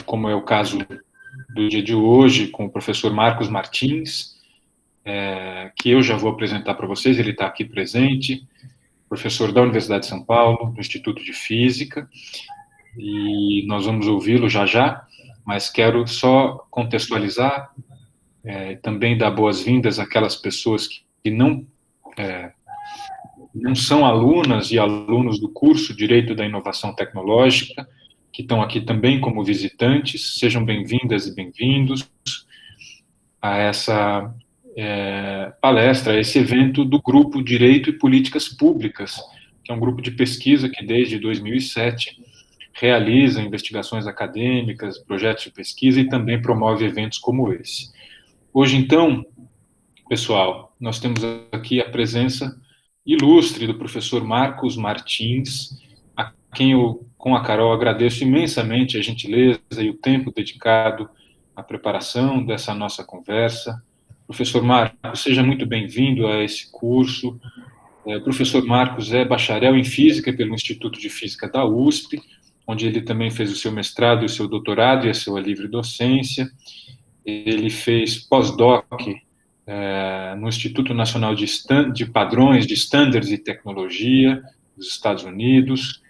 como é o caso do dia de hoje, com o professor Marcos Martins, que eu já vou apresentar para vocês, ele está aqui presente, professor da Universidade de São Paulo, do Instituto de Física, e nós vamos ouvi-lo já já, mas quero só contextualizar, também dar boas-vindas àquelas pessoas que não são alunas e alunos do curso Direito da Inovação Tecnológica, que estão aqui também como visitantes. Sejam bem-vindas e bem-vindos a essa palestra, a esse evento do Grupo Direito e Políticas Públicas, que é um grupo de pesquisa que desde 2007 realiza investigações acadêmicas, projetos de pesquisa e também promove eventos como esse. Hoje, então, pessoal, nós temos aqui a presença ilustre do professor Marcos Martins, a quem eu, com a Carol, agradeço imensamente a gentileza e o tempo dedicado à preparação dessa nossa conversa. Professor Marcos, seja muito bem-vindo a esse curso. O professor Marcos é bacharel em Física pelo Instituto de Física da USP, onde ele também fez o seu mestrado e o seu doutorado e a sua livre docência. Ele fez pós-doc no Instituto Nacional de Padrões de Standards e Tecnologia dos Estados Unidos,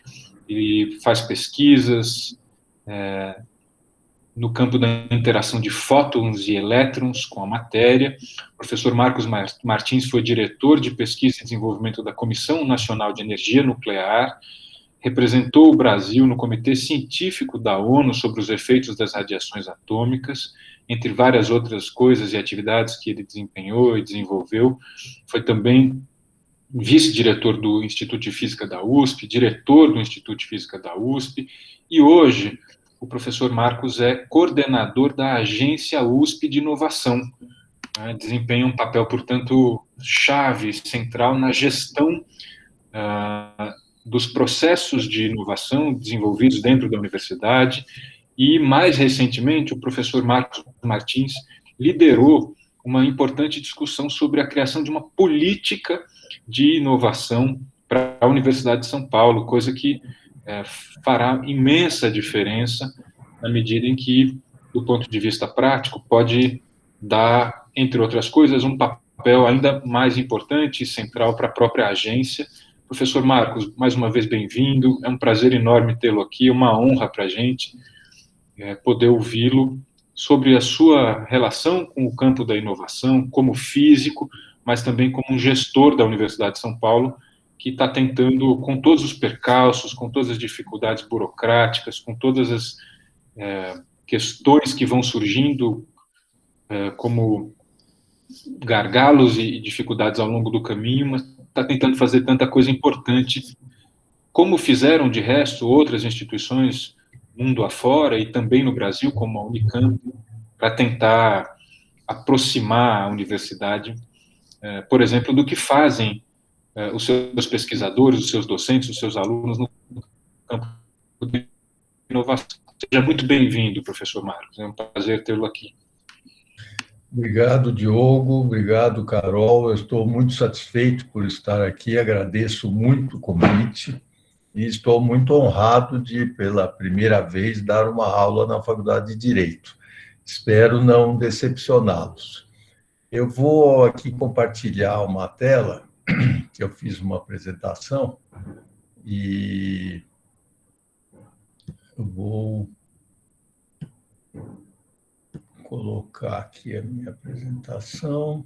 e faz pesquisas no campo da interação de fótons e elétrons com a matéria. O professor Marcos Martins foi diretor de pesquisa e desenvolvimento da Comissão Nacional de Energia Nuclear, representou o Brasil no Comitê Científico da ONU sobre os efeitos das radiações atômicas, entre várias outras coisas e atividades que ele desempenhou e desenvolveu. Foi também vice-diretor do Instituto de Física da USP, diretor do Instituto de Física da USP, e hoje o professor Marcos é coordenador da Agência USP de Inovação. Desempenha um papel, portanto, chave, central na gestão dos processos de inovação desenvolvidos dentro da universidade, e, mais recentemente, o professor Marcos Martins liderou uma importante discussão sobre a criação de uma política de inovação para a Universidade de São Paulo, coisa que fará imensa diferença na medida em que, do ponto de vista prático, pode dar, entre outras coisas, um papel ainda mais importante e central para a própria agência. Professor Marcos, mais uma vez bem-vindo, é um prazer enorme tê-lo aqui, uma honra para a gente poder ouvi-lo sobre a sua relação com o campo da inovação, como físico, mas também como um gestor da Universidade de São Paulo, que está tentando, com todos os percalços, com todas as dificuldades burocráticas, com todas as questões que vão surgindo como gargalos e dificuldades ao longo do caminho, mas está tentando fazer tanta coisa importante, como fizeram, de resto, outras instituições mundo afora e também no Brasil, como a Unicamp, para tentar aproximar a universidade, por exemplo, do que fazem os seus pesquisadores, os seus docentes, os seus alunos no campo de inovação. Seja muito bem-vindo, professor Marcos, é um prazer tê-lo aqui. Obrigado, Diogo, obrigado, Carol, eu estou muito satisfeito por estar aqui, agradeço muito o convite e estou muito honrado de, pela primeira vez, dar uma aula na Faculdade de Direito. Espero não decepcioná-los. Eu vou aqui compartilhar uma tela, que eu fiz uma apresentação, e eu vou colocar aqui a minha apresentação.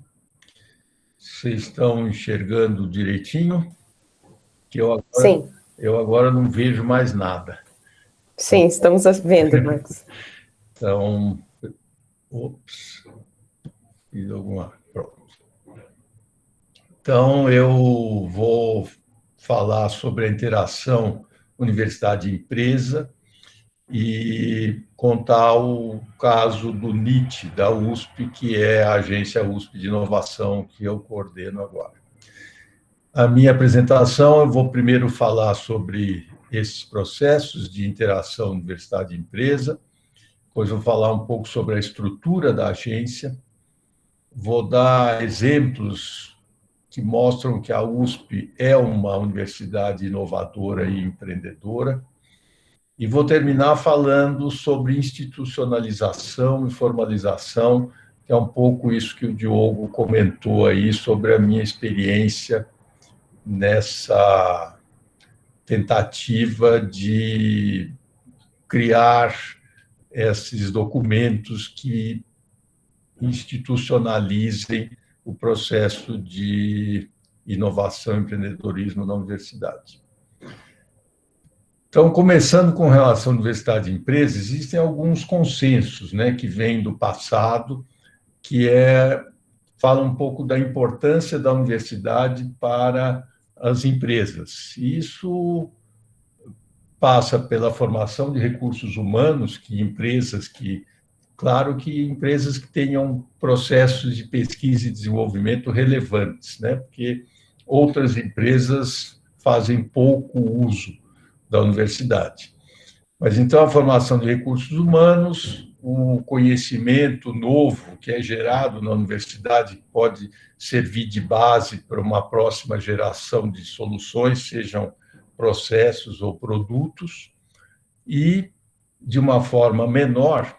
Vocês estão enxergando direitinho? Que eu agora não vejo mais nada. Sim, estamos vendo, Marcos. Então, fiz alguma... Pronto. Então, eu vou falar sobre a interação universidade-empresa e contar o caso do NIT, da USP, que é a Agência USP de Inovação que eu coordeno agora. A minha apresentação, eu vou primeiro falar sobre esses processos de interação universidade-empresa, depois vou falar um pouco sobre a estrutura da agência, vou dar exemplos que mostram que a USP é uma universidade inovadora e empreendedora, E vou terminar falando sobre institucionalização e formalização, que é um pouco isso que o Diogo comentou aí sobre a minha experiência nessa tentativa de criar esses documentos que institucionalizem o processo de inovação e empreendedorismo na universidade. Então, começando com relação à universidade e empresa, existem alguns consensos, né, que vêm do passado, que fala um pouco da importância da universidade para as empresas. Isso passa pela formação de recursos humanos, claro que empresas que tenham processos de pesquisa e desenvolvimento relevantes, né? Porque outras empresas fazem pouco uso da universidade. Mas então a formação de recursos humanos, o conhecimento novo que é gerado na universidade pode servir de base para uma próxima geração de soluções, sejam processos ou produtos, e, de uma forma menor,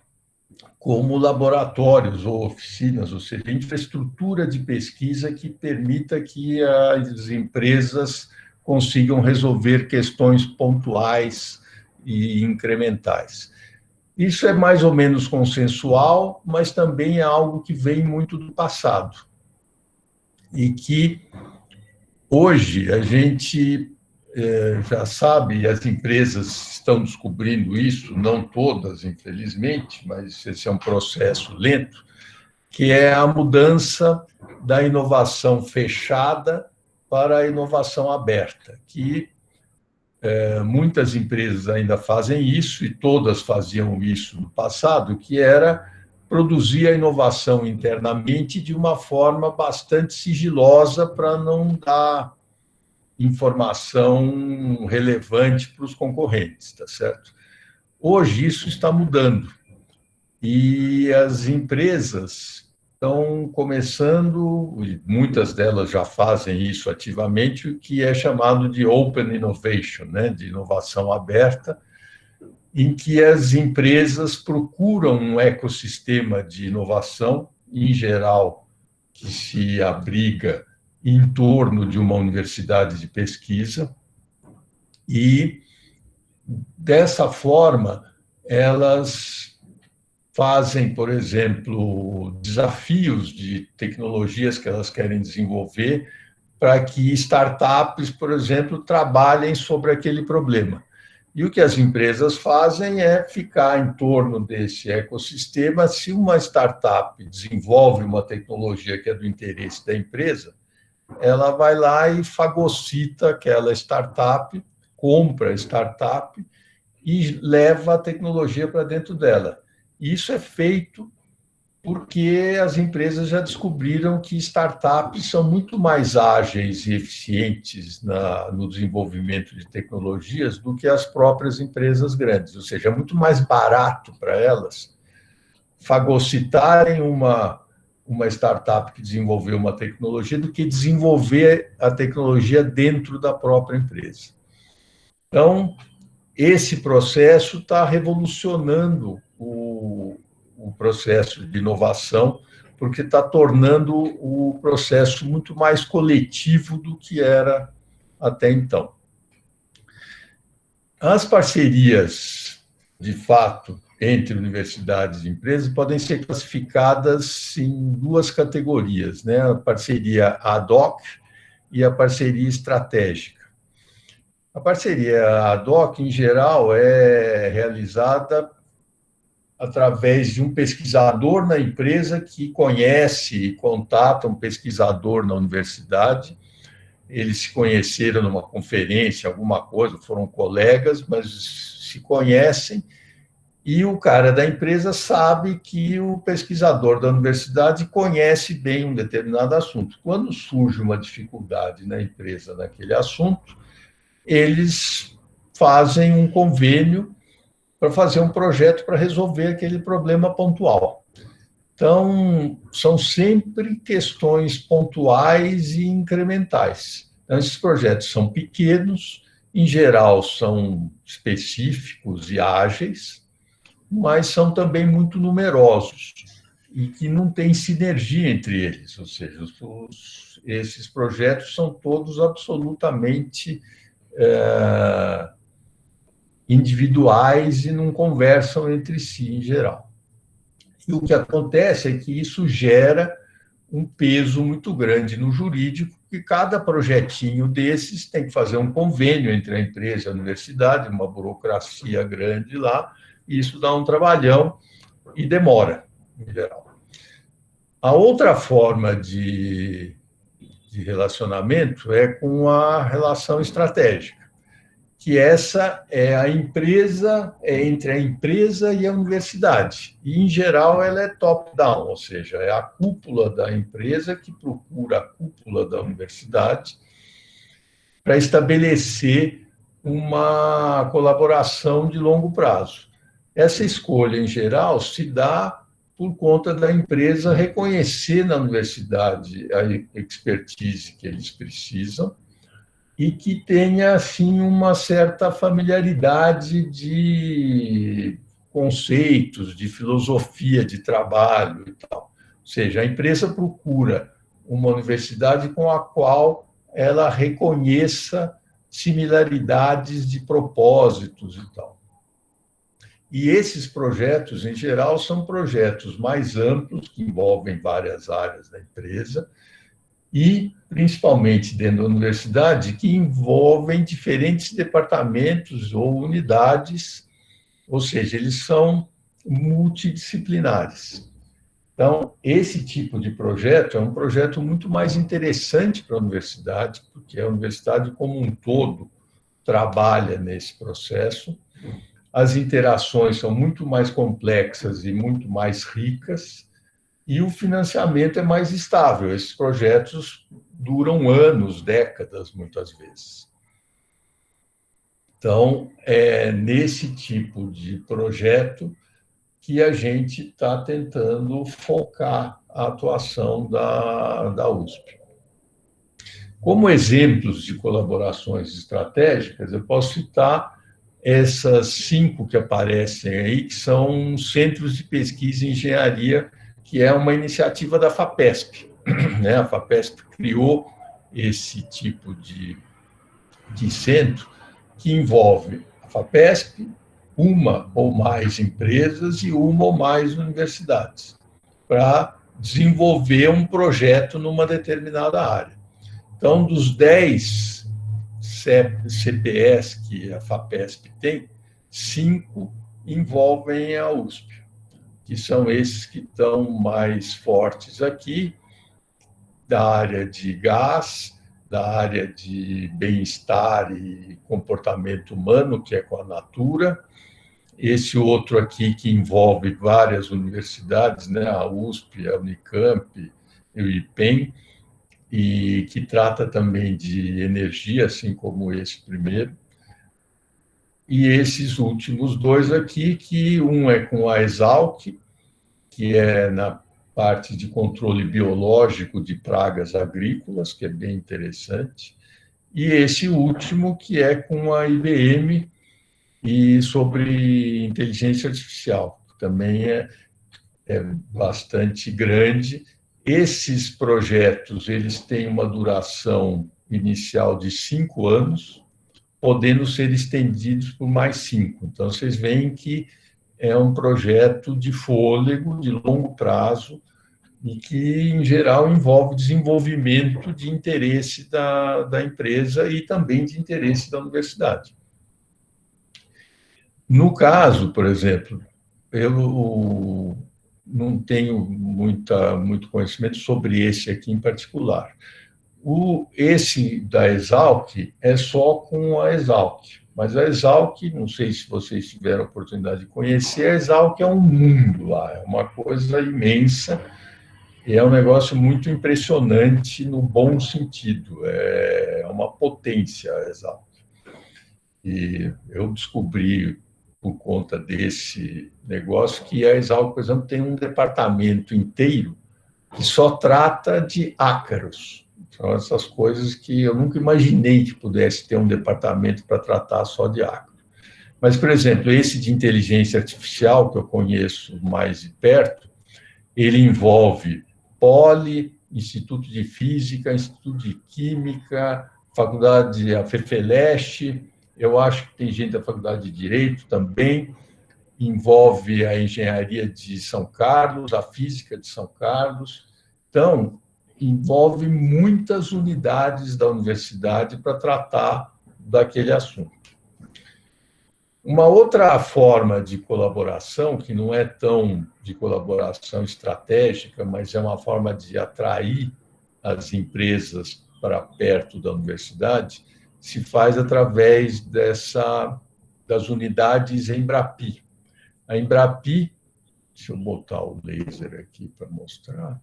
como laboratórios ou oficinas, ou seja, infraestrutura de pesquisa que permita que as empresas consigam resolver questões pontuais e incrementais. Isso é mais ou menos consensual, mas também é algo que vem muito do passado. E que hoje a gente já sabe, e as empresas estão descobrindo isso, não todas, infelizmente, mas esse é um processo lento, que é a mudança da inovação fechada para a inovação aberta, que muitas empresas ainda fazem isso, e todas faziam isso no passado, que era produzir a inovação internamente de uma forma bastante sigilosa para não dar informação relevante para os concorrentes, tá certo? Hoje isso está mudando e as empresas estão começando, e muitas delas já fazem isso ativamente, o que é chamado de Open Innovation, né, de inovação aberta, em que as empresas procuram um ecossistema de inovação, em geral, que se abriga em torno de uma universidade de pesquisa, e, dessa forma, elas fazem, por exemplo, desafios de tecnologias que elas querem desenvolver para que startups, por exemplo, trabalhem sobre aquele problema. E o que as empresas fazem é ficar em torno desse ecossistema. Se uma startup desenvolve uma tecnologia que é do interesse da empresa, ela vai lá e fagocita aquela startup, compra a startup e leva a tecnologia para dentro dela. Isso é feito porque as empresas já descobriram que startups são muito mais ágeis e eficientes no desenvolvimento de tecnologias do que as próprias empresas grandes, ou seja, é muito mais barato para elas fagocitarem uma startup que desenvolveu uma tecnologia do que desenvolver a tecnologia dentro da própria empresa. Então, esse processo está revolucionando o processo de inovação, porque está tornando o processo muito mais coletivo do que era até então. As parcerias, de fato, entre universidades e empresas podem ser classificadas em duas categorias, né? A parceria ad hoc e a parceria estratégica. A parceria ad hoc, em geral, é realizada através de um pesquisador na empresa que conhece e contata um pesquisador na universidade. Eles se conheceram numa conferência, alguma coisa, foram colegas, mas se conhecem, e o cara da empresa sabe que o pesquisador da universidade conhece bem um determinado assunto. Quando surge uma dificuldade na empresa naquele assunto, eles fazem um convênio para fazer um projeto para resolver aquele problema pontual. Então, são sempre questões pontuais e incrementais. Então, esses projetos são pequenos em geral, são específicos e ágeis, mas são também muito numerosos e que não tem sinergia entre eles, ou seja, esses projetos são todos absolutamente individuais e não conversam entre si em geral. E o que acontece é que isso gera um peso muito grande no jurídico, que cada projetinho desses tem que fazer um convênio entre a empresa e a universidade, uma burocracia grande lá, e isso dá um trabalhão e demora, em geral. A outra forma de relacionamento é com a relação estratégica, que essa é a empresa, é entre a empresa e a universidade. E, em geral, ela é top-down, ou seja, é a cúpula da empresa que procura a cúpula da universidade para estabelecer uma colaboração de longo prazo. Essa escolha, em geral, se dá por conta da empresa reconhecer na universidade a expertise que eles precisam e que tenha, assim, uma certa familiaridade de conceitos, de filosofia de trabalho e tal. Ou seja, a empresa procura uma universidade com a qual ela reconheça similaridades de propósitos e tal. E esses projetos, em geral, são projetos mais amplos, que envolvem várias áreas da empresa, e, principalmente dentro da universidade, que envolvem diferentes departamentos ou unidades, ou seja, eles são multidisciplinares. Então, esse tipo de projeto é um projeto muito mais interessante para a universidade, porque a universidade como um todo trabalha nesse processo. As interações são muito mais complexas e muito mais ricas, e o financiamento é mais estável. Esses projetos duram anos, décadas, muitas vezes. Então, é nesse tipo de projeto que a gente está tentando focar a atuação da USP. Como exemplos de colaborações estratégicas, eu posso citar essas 5 que aparecem aí, que são centros de pesquisa em engenharia, que é uma iniciativa da FAPESP. A FAPESP criou esse tipo de centro, que envolve a FAPESP, uma ou mais empresas e uma ou mais universidades, para desenvolver um projeto numa determinada área. Então, dos 10 CPEs que a FAPESP tem, 5 envolvem a USP, que são esses que estão mais fortes aqui, da área de gás, da área de bem-estar e comportamento humano, que é com a Natura. Esse outro aqui, que envolve várias universidades, a USP, a Unicamp e o IPEM, e que trata também de energia, assim como esse primeiro. E esses últimos 2 aqui, que um é com a Exalc, que é na parte de controle biológico de pragas agrícolas, que é bem interessante, e esse último, que é com a IBM e sobre inteligência artificial, que também é bastante grande. Esses projetos, eles têm uma duração inicial de 5 anos, podendo ser estendidos por mais 5. Então, vocês veem que é um projeto de fôlego, de longo prazo, e que, em geral, envolve desenvolvimento de interesse da empresa e também de interesse da universidade. No caso, por exemplo, eu não tenho muito conhecimento sobre esse aqui em particular. Esse da Exalc é só com a Exalc, mas a Exalc, não sei se vocês tiveram a oportunidade de conhecer, a Exalc é um mundo lá, é uma coisa imensa, e é um negócio muito impressionante no bom sentido, é uma potência a Exalc. E eu descobri, por conta desse negócio, que a Exalc, por exemplo, tem um departamento inteiro que só trata de ácaros. São essas coisas que eu nunca imaginei que pudesse ter um departamento para tratar só de agro. Mas, por exemplo, esse de inteligência artificial, que eu conheço mais de perto, ele envolve Poli, Instituto de Física, Instituto de Química, Faculdade a FEFELESH, eu acho que tem gente da Faculdade de Direito também, envolve a Engenharia de São Carlos, a Física de São Carlos. Então, envolve muitas unidades da universidade para tratar daquele assunto. Uma outra forma de colaboração, que não é tão de colaboração estratégica, mas é uma forma de atrair as empresas para perto da universidade, se faz através das unidades Embrapi. A Embrapi, deixa eu botar o laser aqui para mostrar.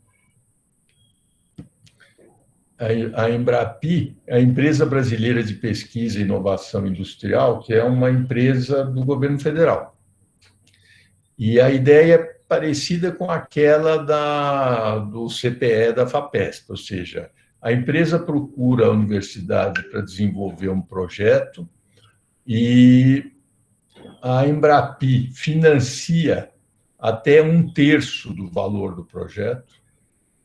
A Embrapi é a Empresa Brasileira de Pesquisa e Inovação Industrial, que é uma empresa do governo federal. E a ideia é parecida com aquela do CPE da FAPESP, ou seja, a empresa procura a universidade para desenvolver um projeto e a Embrapi financia até 1/3 do valor do projeto.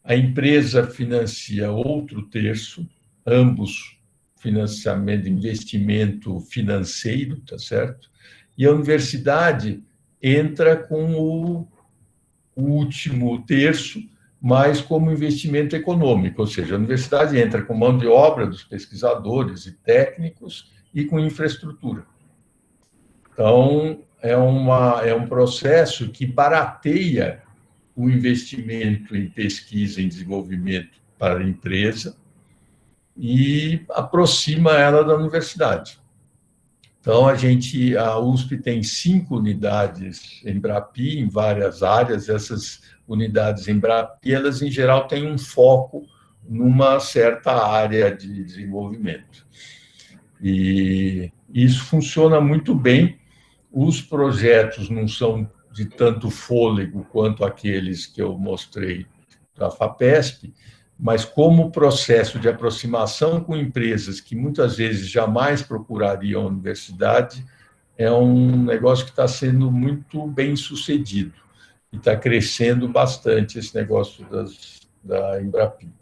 A empresa financia outro terço, ambos financiamento, investimento financeiro, tá certo? E a universidade entra com o último terço, mas como investimento econômico, ou seja, a universidade entra com mão de obra dos pesquisadores e técnicos e com infraestrutura. Então, é um processo que barateia o investimento em pesquisa e desenvolvimento para a empresa e aproxima ela da universidade. Então, a USP tem 5 unidades Embrapi em várias áreas. Essas unidades Embrapi, elas, em geral, têm um foco numa certa área de desenvolvimento. E isso funciona muito bem. Os projetos não são de tanto fôlego quanto aqueles que eu mostrei da FAPESP, mas como processo de aproximação com empresas que muitas vezes jamais procurariam a universidade, é um negócio que está sendo muito bem sucedido e está crescendo bastante esse negócio da Embrapi.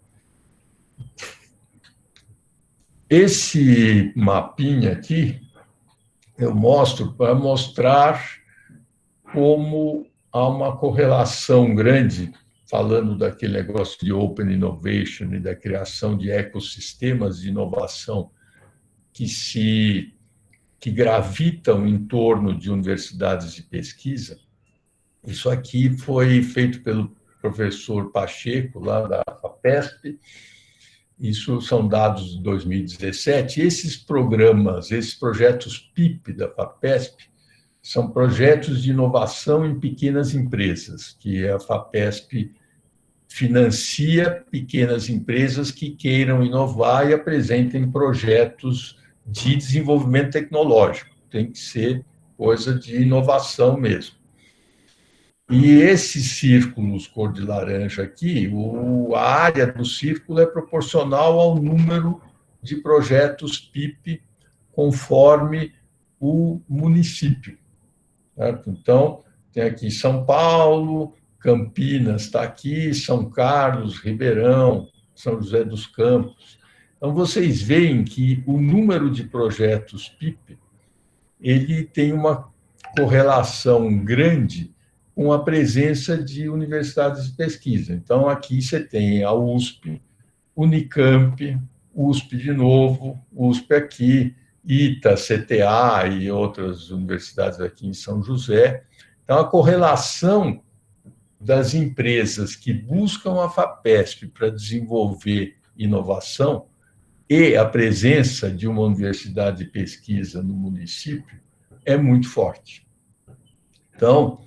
Esse mapinha aqui eu mostro para mostrar como há uma correlação grande, falando daquele negócio de Open Innovation e da criação de ecossistemas de inovação que gravitam em torno de universidades de pesquisa. Isso aqui foi feito pelo professor Pacheco, lá da FAPESP. Isso são dados de 2017. Esses programas, esses projetos PIP da FAPESP, são projetos de inovação em pequenas empresas, que a FAPESP financia pequenas empresas que queiram inovar e apresentem projetos de desenvolvimento tecnológico. Tem que ser coisa de inovação mesmo. E esses círculos cor de laranja aqui, a área do círculo é proporcional ao número de projetos PIP conforme o município. Certo? Então, tem aqui São Paulo, Campinas está aqui, São Carlos, Ribeirão, São José dos Campos. Então, vocês veem que o número de projetos PIP ele tem uma correlação grande com a presença de universidades de pesquisa. Então, aqui você tem a USP, Unicamp, USP de novo, USP aqui, ITA, CTA e outras universidades aqui em São José. Então, a correlação das empresas que buscam a FAPESP para desenvolver inovação e a presença de uma universidade de pesquisa no município é muito forte. Então,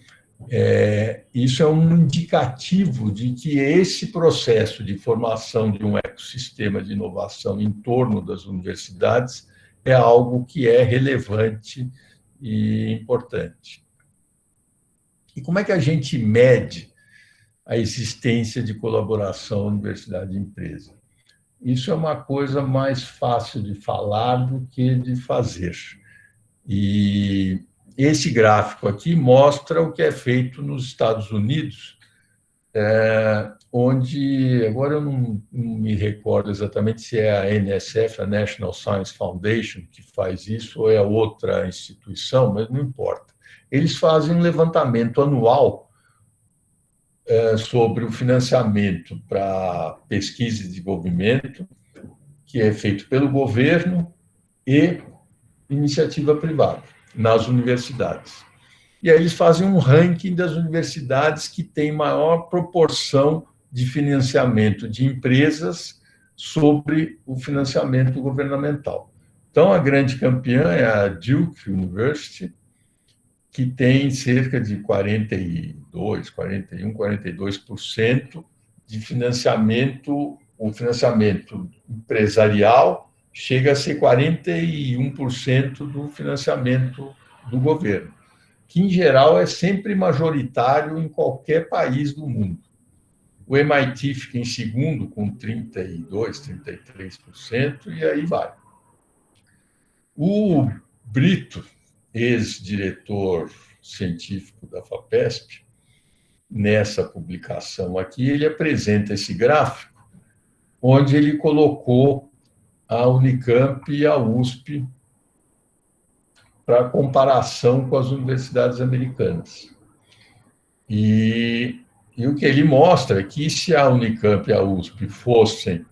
isso é um indicativo de que esse processo de formação de um ecossistema de inovação em torno das universidades é algo que é relevante e importante. E como é que a gente mede a existência de colaboração universidade-empresa? isso é uma coisa mais fácil de falar do que de fazer. E esse gráfico aqui mostra o que é feito nos Estados Unidos, onde, agora eu não me recordo exatamente se é a NSF, a National Science Foundation, que faz isso, ou é outra instituição, mas não importa. Eles fazem um levantamento anual sobre o financiamento para pesquisa e desenvolvimento, que é feito pelo governo e iniciativa privada, nas universidades. E aí eles fazem um ranking das universidades que têm maior proporção de financiamento de empresas sobre o financiamento governamental. Então, a grande campeã é a Duke University, que tem cerca de 42%, 41%, 42% de financiamento. O financiamento empresarial chega a ser 41% do financiamento do governo, que, em geral, é sempre majoritário em qualquer país do mundo. O MIT fica em segundo, com 32%, 33%, e aí vai. O Brito, ex-diretor científico da FAPESP, nessa publicação aqui, ele apresenta esse gráfico, onde ele colocou a Unicamp e a USP para comparação com as universidades americanas. E o que ele mostra é que, se a Unicamp e a USP fossem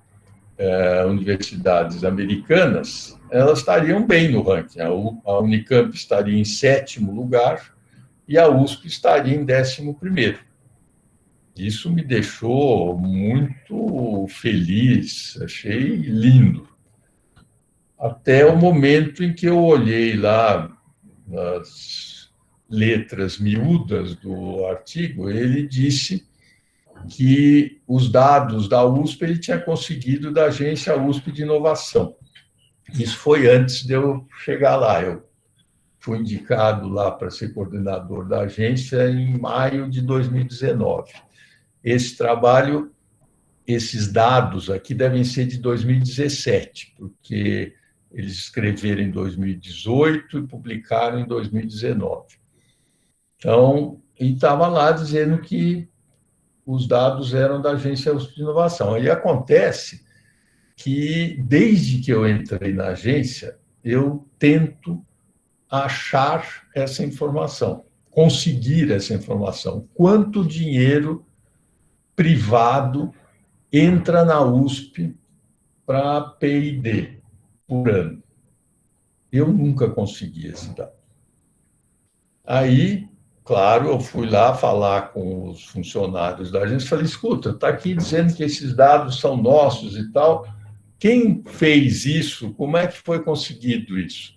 universidades americanas, elas estariam bem no ranking. A Unicamp estaria em 7º lugar e a USP estaria em 11º. Isso me deixou muito feliz, achei lindo. Até o momento em que eu olhei lá nas letras miúdas do artigo, ele disse que os dados da USP ele tinha conseguido da agência USP de inovação. Isso foi antes de eu chegar lá. Eu fui indicado lá para ser coordenador da agência em maio de 2019. Esse trabalho, esses dados aqui devem ser de 2017, porque eles escreveram em 2018 e publicaram em 2019. Então, e estava lá dizendo que os dados eram da agência USP de inovação. Aí acontece que, desde que eu entrei na agência, eu tento achar essa informação, conseguir essa informação. Quanto dinheiro privado entra na USP para P&D por ano? Eu nunca consegui esse dado. Aí, claro, eu fui lá falar com os funcionários da agência e falei, escuta, está aqui dizendo que esses dados são nossos e tal. Quem fez isso? Como é que foi conseguido isso?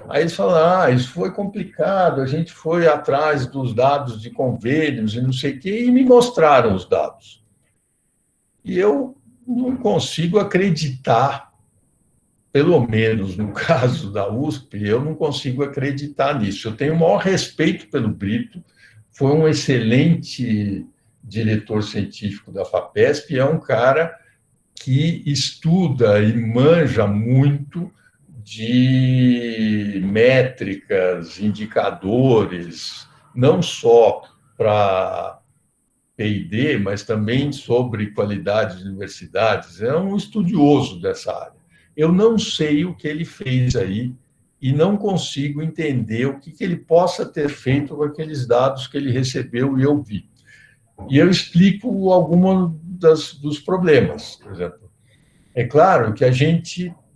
Aí eles falaram, isso foi complicado, a gente foi atrás dos dados de convênios e não sei o quê, e me mostraram os dados. E eu não consigo acreditar, pelo menos no caso da USP, eu não consigo acreditar nisso. Eu tenho o maior respeito pelo Brito, foi um excelente diretor científico da FAPESP, é um cara que estuda e manja muito de métricas, indicadores, não só para P&D, mas também sobre qualidade de universidades. É um estudioso dessa área. Eu não sei o que ele fez aí e não consigo entender o que ele possa ter feito com aqueles dados que ele recebeu e eu vi. E eu explico alguns dos problemas. Por exemplo, é claro que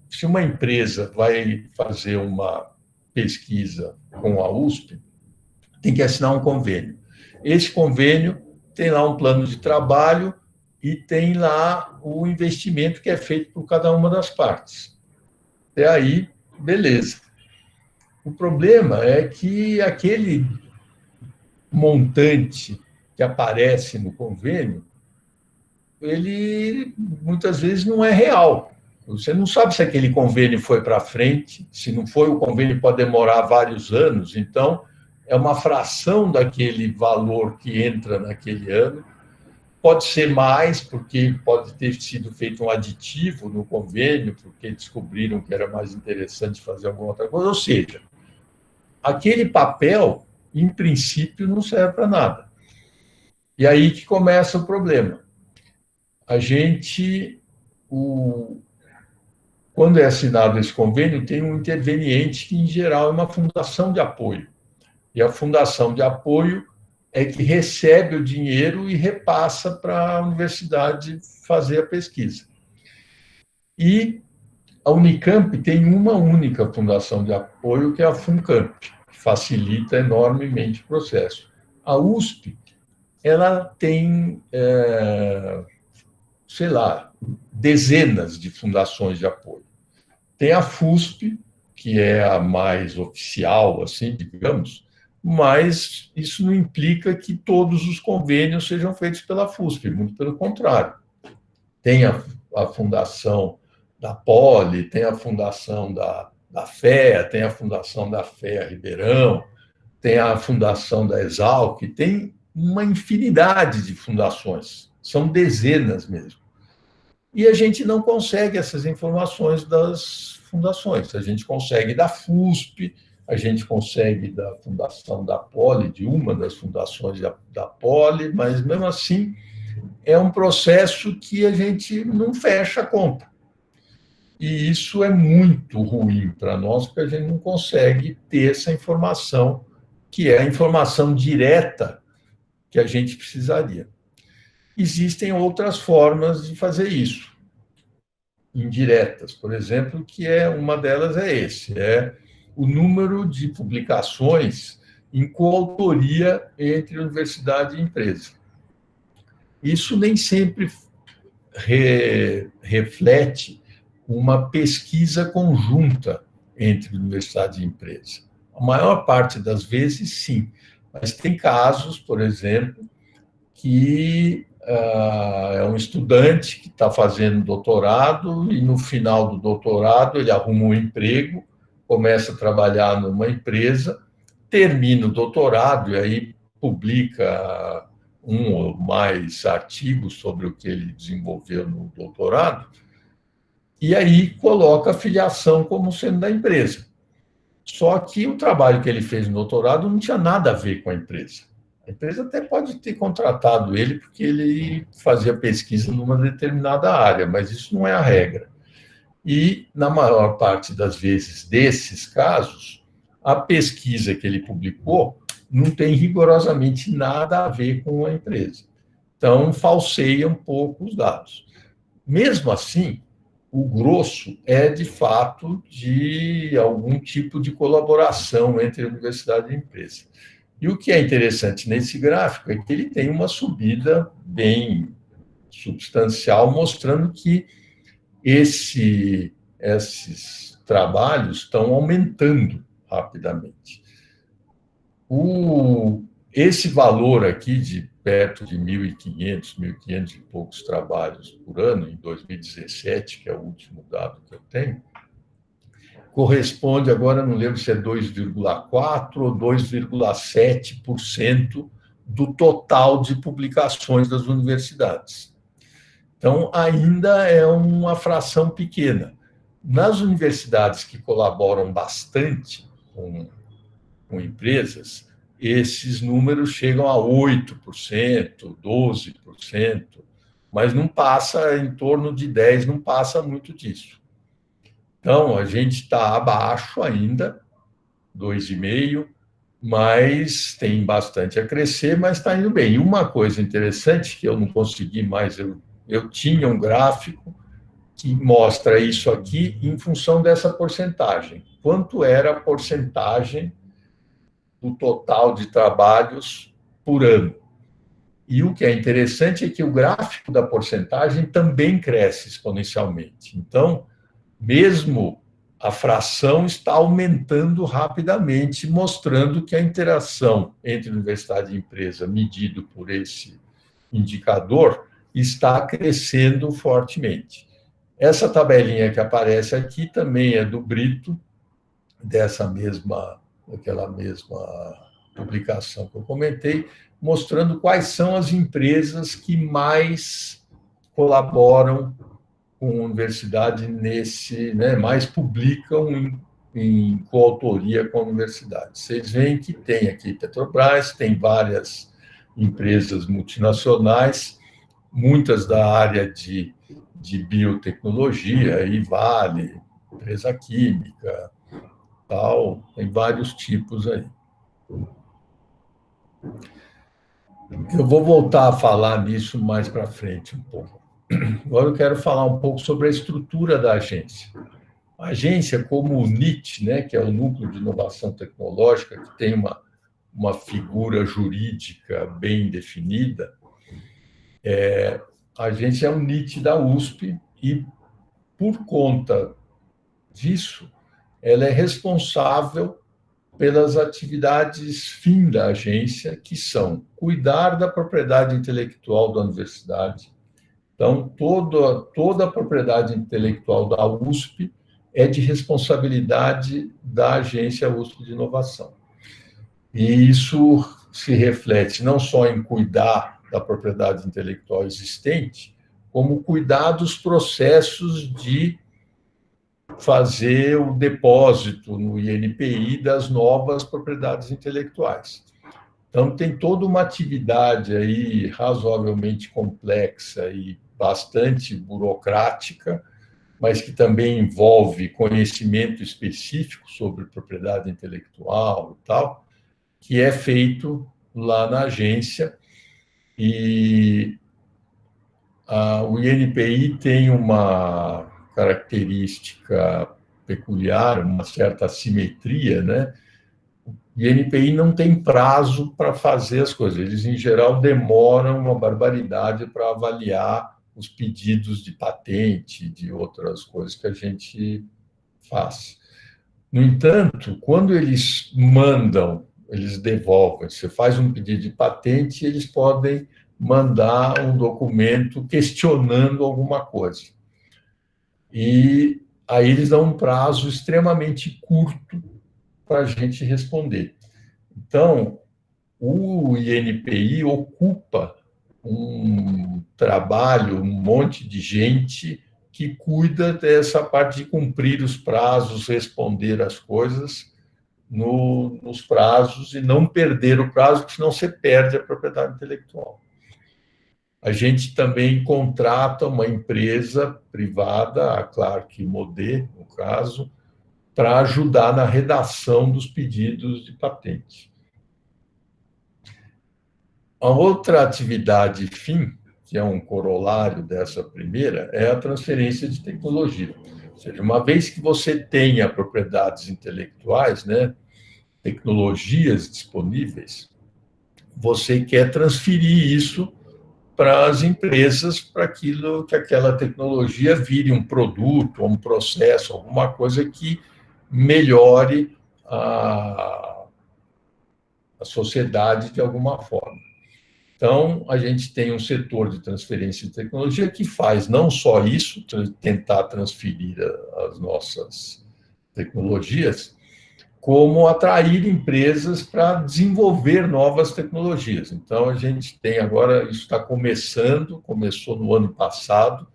se uma empresa vai fazer uma pesquisa com a USP, tem que assinar um convênio. Esse convênio tem lá um plano de trabalho e tem lá o investimento que é feito por cada uma das partes. Até aí, beleza. O problema é que aquele montante que aparece no convênio, ele muitas vezes não é real. Você não sabe se aquele convênio foi para frente, se não foi, o convênio pode demorar vários anos, então é uma fração daquele valor que entra naquele ano. pode ser mais, porque pode ter sido feito um aditivo no convênio, porque descobriram que era mais interessante fazer alguma outra coisa. Ou seja, aquele papel, em princípio, não serve para nada. E aí que começa o problema. A gente, quando é assinado esse convênio, tem um interveniente que, em geral, é uma fundação de apoio. E a fundação de apoio é que recebe o dinheiro e repassa para a universidade fazer a pesquisa. E a Unicamp tem uma única fundação de apoio, que é a FUNCAMP, que facilita enormemente o processo. A USP, ela tem, sei lá, dezenas de fundações de apoio. Tem a FUSP, que é a mais oficial, assim, digamos, mas isso não implica que todos os convênios sejam feitos pela FUSP, muito pelo contrário. Tem a fundação da Poli, tem a fundação da FEA, tem a fundação da FEA Ribeirão, tem a fundação da Exalc, tem uma infinidade de fundações, são dezenas mesmo. E a gente não consegue essas informações das fundações, a gente consegue da FUSP, a gente consegue da fundação da Poli, de uma das fundações da Poli, mas mesmo assim é um processo que a gente não fecha a conta. E isso é muito ruim para nós, porque a gente não consegue ter essa informação, que é a informação direta que a gente precisaria. Existem outras formas de fazer isso, indiretas, por exemplo, que uma delas é o número de publicações em coautoria entre universidade e empresa. Isso nem sempre reflete uma pesquisa conjunta entre universidade e empresa. A maior parte das vezes, sim, mas tem casos, por exemplo, que é um estudante que está fazendo doutorado e, no final do doutorado, ele arruma um emprego, começa a trabalhar numa empresa, termina o doutorado e aí publica um ou mais artigos sobre o que ele desenvolveu no doutorado, e aí coloca a filiação como sendo da empresa. Só que o trabalho que ele fez no doutorado não tinha nada a ver com a empresa. A empresa até pode ter contratado ele porque ele fazia pesquisa numa determinada área, mas isso não é a regra. E, na maior parte das vezes desses casos, a pesquisa que ele publicou não tem rigorosamente nada a ver com a empresa. Então, falseia um pouco os dados. Mesmo assim, o grosso é, de fato, de algum tipo de colaboração entre a universidade e a empresa. E o que é interessante nesse gráfico é que ele tem uma subida bem substancial, mostrando que esses trabalhos estão aumentando rapidamente. Esse valor aqui de perto de 1.500 e poucos trabalhos por ano, em 2017, que é o último dado que eu tenho, corresponde, agora não lembro se é 2,4% ou 2,7% do total de publicações das universidades. Então, ainda é uma fração pequena. Nas universidades que colaboram bastante com empresas, esses números chegam a 8%, 12%, mas não passa em torno de 10%, não passa muito disso. Então, a gente está abaixo ainda, 2,5%, mas tem bastante a crescer, mas está indo bem. E uma coisa interessante que eu não consegui mais, eu tinha um gráfico que mostra isso aqui em função dessa porcentagem. Quanto era a porcentagem do total de trabalhos por ano? E o que é interessante é que o gráfico da porcentagem também cresce exponencialmente. Então, mesmo a fração está aumentando rapidamente, mostrando que a interação entre universidade e empresa, medido por esse indicador, está crescendo fortemente. Essa tabelinha que aparece aqui também é do Brito, daquela mesma publicação que eu comentei, mostrando quais são as empresas que mais colaboram com a universidade mais publicam em coautoria com a universidade. Vocês veem que tem aqui Petrobras, tem várias empresas multinacionais, muitas da área de biotecnologia, aí Vale, empresa química, tal, tem vários tipos aí. Eu vou voltar a falar nisso mais para frente um pouco. Agora eu quero falar um pouco sobre a estrutura da agência. A agência, como o NIT, que é o Núcleo de Inovação Tecnológica, que tem uma figura jurídica bem definida, a agência é o NIT da USP e, por conta disso, ela é responsável pelas atividades fim da agência, que são cuidar da propriedade intelectual da universidade. Então, toda a propriedade intelectual da USP é de responsabilidade da Agência USP de Inovação. E isso se reflete não só em cuidar da propriedade intelectual existente, como cuidar dos processos de fazer o depósito no INPI das novas propriedades intelectuais. Então, tem toda uma atividade aí razoavelmente complexa e bastante burocrática, mas que também envolve conhecimento específico sobre propriedade intelectual e tal, que é feito lá na agência. E o INPI tem uma característica peculiar, uma certa assimetria, O INPI não tem prazo para fazer as coisas. Eles, em geral, demoram uma barbaridade para avaliar os pedidos de patente, de outras coisas que a gente faz. No entanto, quando eles eles devolvem, você faz um pedido de patente, eles podem mandar um documento questionando alguma coisa. E aí eles dão um prazo extremamente curto para a gente responder. Então, o INPI ocupa um trabalho, um monte de gente que cuida dessa parte de cumprir os prazos, responder as coisas nos prazos e não perder o prazo, porque senão você perde a propriedade intelectual. A gente também contrata uma empresa privada, a Clark Modé, no caso, para ajudar na redação dos pedidos de patente. A outra atividade fim, que é um corolário dessa primeira, é a transferência de tecnologia. Ou seja, uma vez que você tenha propriedades intelectuais, tecnologias disponíveis, você quer transferir isso para as empresas, para aquilo que aquela tecnologia vire um produto, um processo, alguma coisa que melhore a sociedade de alguma forma. Então, a gente tem um setor de transferência de tecnologia que faz não só isso, tentar transferir as nossas tecnologias, como atrair empresas para desenvolver novas tecnologias. Então, a gente tem agora, isso está começou no ano passado,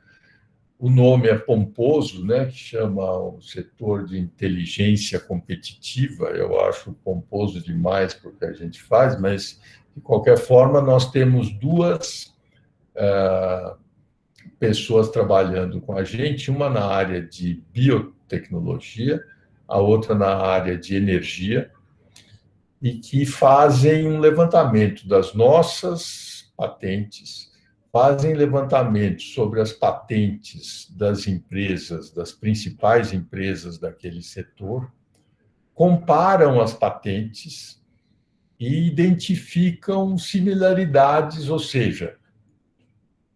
o nome é pomposo, que chama o setor de inteligência competitiva. Eu acho pomposo demais para o que a gente faz, mas, de qualquer forma, nós temos duas pessoas trabalhando com a gente, uma na área de biotecnologia, a outra na área de energia, e que fazem um levantamento das nossas patentes, fazem levantamento sobre as patentes das empresas, das principais empresas daquele setor, comparam as patentes e identificam similaridades, ou seja,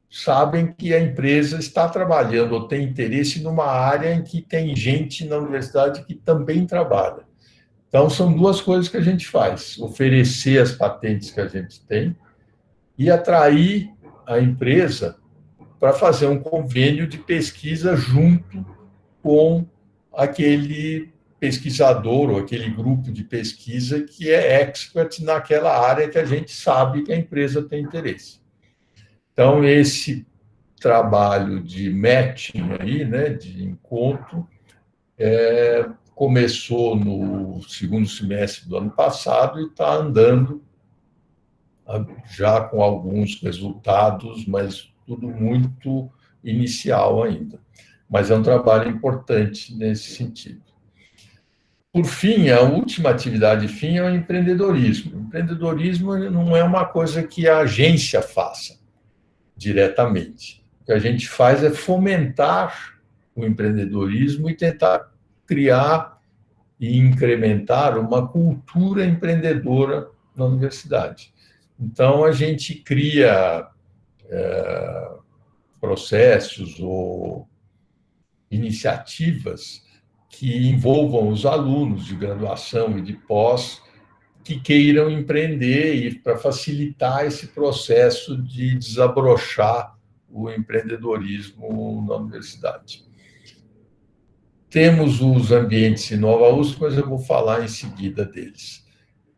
sabem que a empresa está trabalhando ou tem interesse numa área em que tem gente na universidade que também trabalha. Então, são duas coisas que a gente faz: oferecer as patentes que a gente tem e atrair a empresa para fazer um convênio de pesquisa junto com aquele pesquisador ou aquele grupo de pesquisa que é expert naquela área que a gente sabe que a empresa tem interesse. Então, esse trabalho de matching aí, né, de encontro, começou no segundo semestre do ano passado e está andando já com alguns resultados, mas tudo muito inicial ainda. Mas é um trabalho importante nesse sentido. Por fim, a última atividade fim é o empreendedorismo. O empreendedorismo não é uma coisa que a agência faça diretamente. O que a gente faz é fomentar o empreendedorismo e tentar criar e incrementar uma cultura empreendedora na universidade. Então, a gente cria processos ou iniciativas que envolvam os alunos de graduação e de pós que queiram empreender e para facilitar esse processo de desabrochar o empreendedorismo na universidade. Temos os ambientes Inova USP, mas eu vou falar em seguida deles.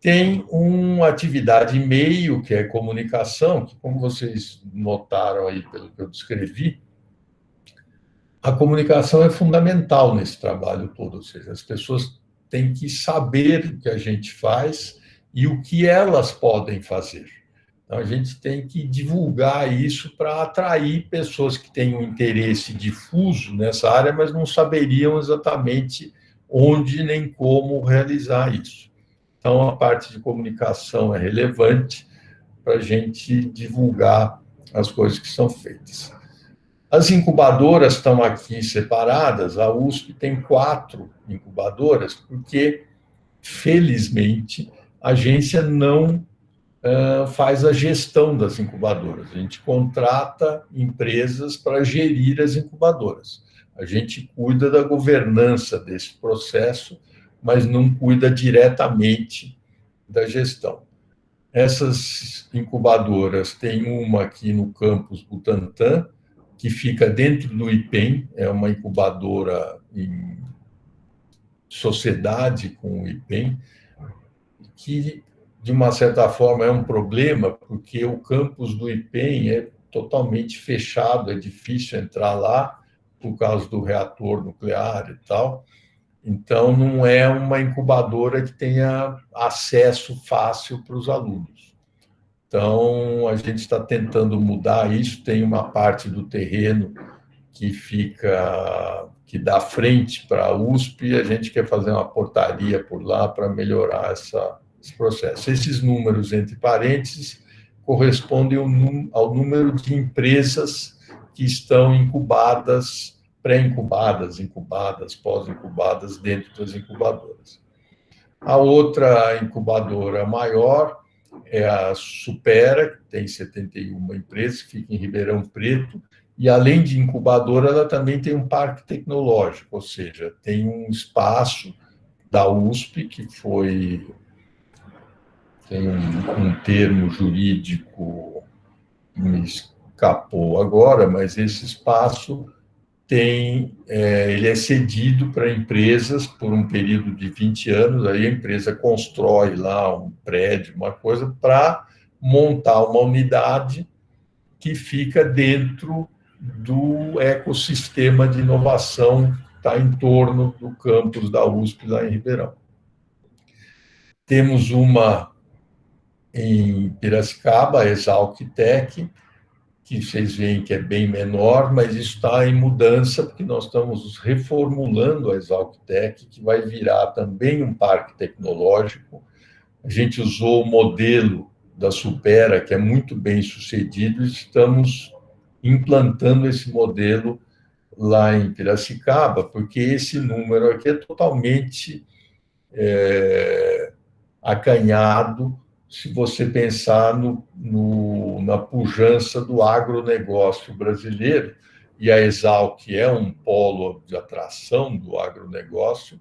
Tem uma atividade meio, que é comunicação, que, como vocês notaram aí pelo que eu descrevi, a comunicação é fundamental nesse trabalho todo, ou seja, as pessoas têm que saber o que a gente faz e o que elas podem fazer. Então, a gente tem que divulgar isso para atrair pessoas que têm um interesse difuso nessa área, mas não saberiam exatamente onde nem como realizar isso. Então, a parte de comunicação é relevante para a gente divulgar as coisas que são feitas. As incubadoras estão aqui separadas. A USP tem 4 incubadoras, porque, felizmente, a agência não faz a gestão das incubadoras. A gente contrata empresas para gerir as incubadoras. A gente cuida da governança desse processo, mas não cuida diretamente da gestão. Essas incubadoras, tem uma aqui no campus Butantã, que fica dentro do IPEM, é uma incubadora em sociedade com o IPEM, que, de uma certa forma, é um problema, porque o campus do IPEM é totalmente fechado, é difícil entrar lá, por causa do reator nuclear e tal. Então, não é uma incubadora que tenha acesso fácil para os alunos. Então, a gente está tentando mudar isso. Tem uma parte do terreno que dá frente para a USP, e a gente quer fazer uma portaria por lá para melhorar esse processo. Esses números, entre parênteses, correspondem ao número de empresas que estão incubadas, pré-incubadas, incubadas, pós-incubadas dentro das incubadoras. A outra incubadora maior é a Supera, que tem 71 empresas, que fica em Ribeirão Preto, e, além de incubadora, ela também tem um parque tecnológico, ou seja, tem um espaço da USP, que tem um termo jurídico que me escapou agora, mas esse espaço ele é cedido para empresas por um período de 20 anos, aí a empresa constrói lá um prédio, uma coisa, para montar uma unidade que fica dentro do ecossistema de inovação que está em torno do campus da USP, lá em Ribeirão. Temos uma em Piracicaba, a ExalcTech, que vocês veem que é bem menor, mas isso está em mudança, porque nós estamos reformulando a ExalcTech, que vai virar também um parque tecnológico. A gente usou o modelo da Supera, que é muito bem sucedido, e estamos implantando esse modelo lá em Piracicaba, porque esse número aqui é totalmente acanhado, se você pensar na pujança do agronegócio brasileiro, e a Exalc é um polo de atração do agronegócio,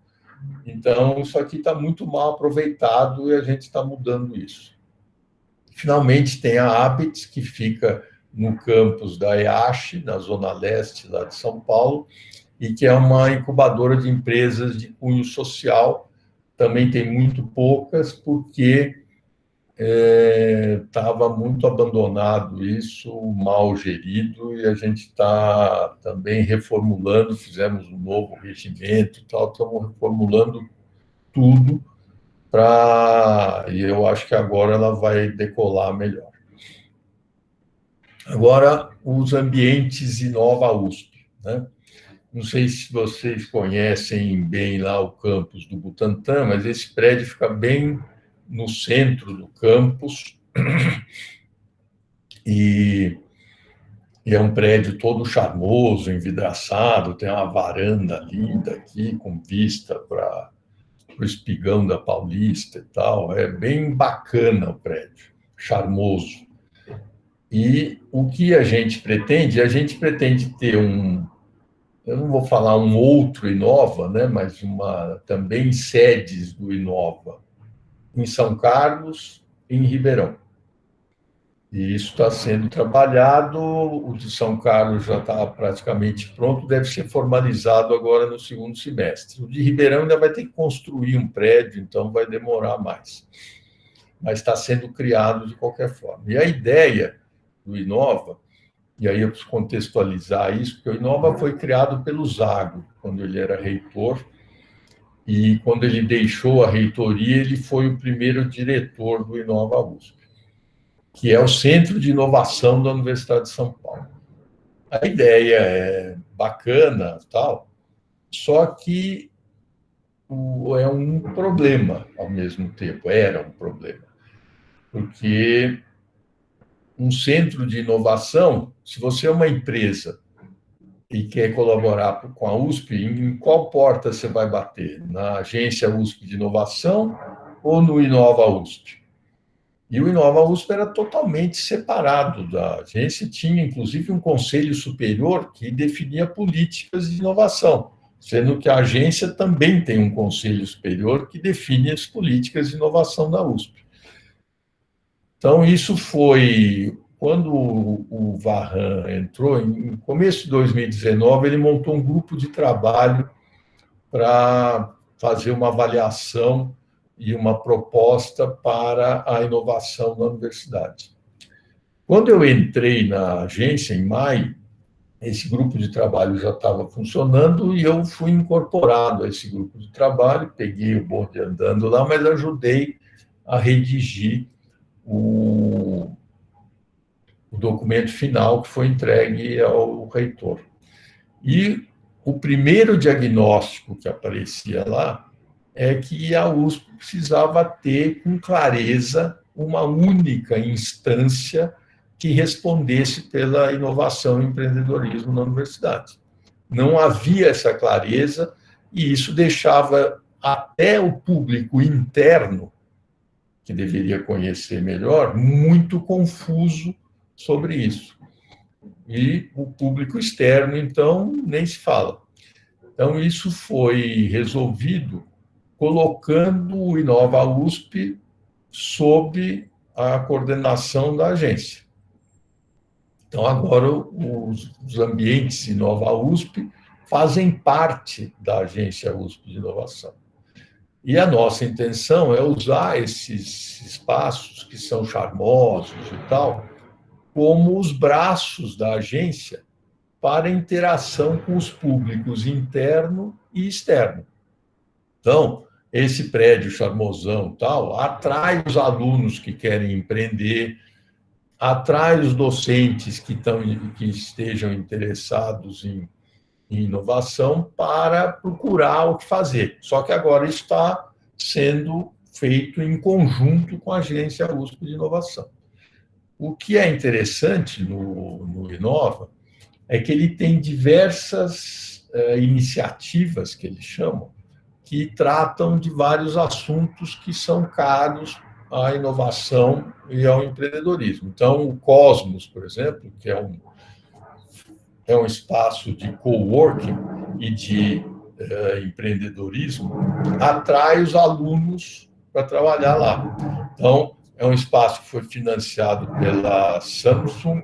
então isso aqui está muito mal aproveitado e a gente está mudando isso. Finalmente, tem a Habits, que fica no campus da EASH, na zona leste lá de São Paulo, e que é uma incubadora de empresas de cunho social. Também tem muito poucas, porque estava muito abandonado isso, mal gerido, e a gente está também reformulando, fizemos um novo regimento e tal, estamos reformulando tudo e eu acho que agora ela vai decolar melhor. Agora, os ambientes Inova USP, né? Não sei se vocês conhecem bem lá o campus do Butantã, mas esse prédio fica bem no centro do campus e é um prédio todo charmoso, envidraçado, tem uma varanda linda aqui, com vista para o Espigão da Paulista e tal. É bem bacana o prédio, charmoso. E o que a gente pretende? A gente pretende ter eu não vou falar um outro Inova, né, mas também sedes do Inova, em São Carlos e em Ribeirão. E isso está sendo trabalhado, o de São Carlos já está praticamente pronto, deve ser formalizado agora no segundo semestre. O de Ribeirão ainda vai ter que construir um prédio, então vai demorar mais. Mas está sendo criado de qualquer forma. E a ideia do Inova, e aí eu preciso contextualizar isso, porque o Inova foi criado pelo Zago, quando ele era reitor, e quando ele deixou a reitoria, ele foi o primeiro diretor do Inova USP, que é o Centro de Inovação da Universidade de São Paulo. A ideia é bacana, tal, só que é um problema ao mesmo tempo, era um problema, porque um centro de inovação, se você é uma empresa e quer colaborar com a USP, em qual porta você vai bater? Na agência USP de inovação ou no Inova USP? E o Inova USP era totalmente separado da agência, tinha inclusive um conselho superior que definia políticas de inovação, sendo que a agência também tem um conselho superior que define as políticas de inovação da USP. Então, isso foi quando o Varran entrou, em começo de 2019, ele montou um grupo de trabalho para fazer uma avaliação e uma proposta para a inovação da universidade. Quando eu entrei na agência, em maio, esse grupo de trabalho já estava funcionando e eu fui incorporado a esse grupo de trabalho, peguei o bonde andando lá, mas ajudei a redigir o documento final que foi entregue ao reitor. E o primeiro diagnóstico que aparecia lá é que a USP precisava ter com clareza uma única instância que respondesse pela inovação e empreendedorismo na universidade. Não havia essa clareza e isso deixava até o público interno, que deveria conhecer melhor, muito confuso sobre isso. E o público externo, então, nem se fala. Então, isso foi resolvido colocando o Inova USP sob a coordenação da agência. Então, agora, os ambientes Inova USP fazem parte da agência USP de inovação. E a nossa intenção é usar esses espaços que são charmosos e tal, como os braços da agência para interação com os públicos interno e externo. Então, esse prédio charmosão tal atrai os alunos que querem empreender, atrai os docentes que estejam interessados em inovação para procurar o que fazer. Só que agora está sendo feito em conjunto com a agência USP de inovação. O que é interessante no Inova é que ele tem diversas iniciativas, que eles chamam, que tratam de vários assuntos que são caros à inovação e ao empreendedorismo. Então, o Cosmos, por exemplo, que é um espaço de coworking e de empreendedorismo, atrai os alunos para trabalhar lá. Então, é um espaço que foi financiado pela Samsung,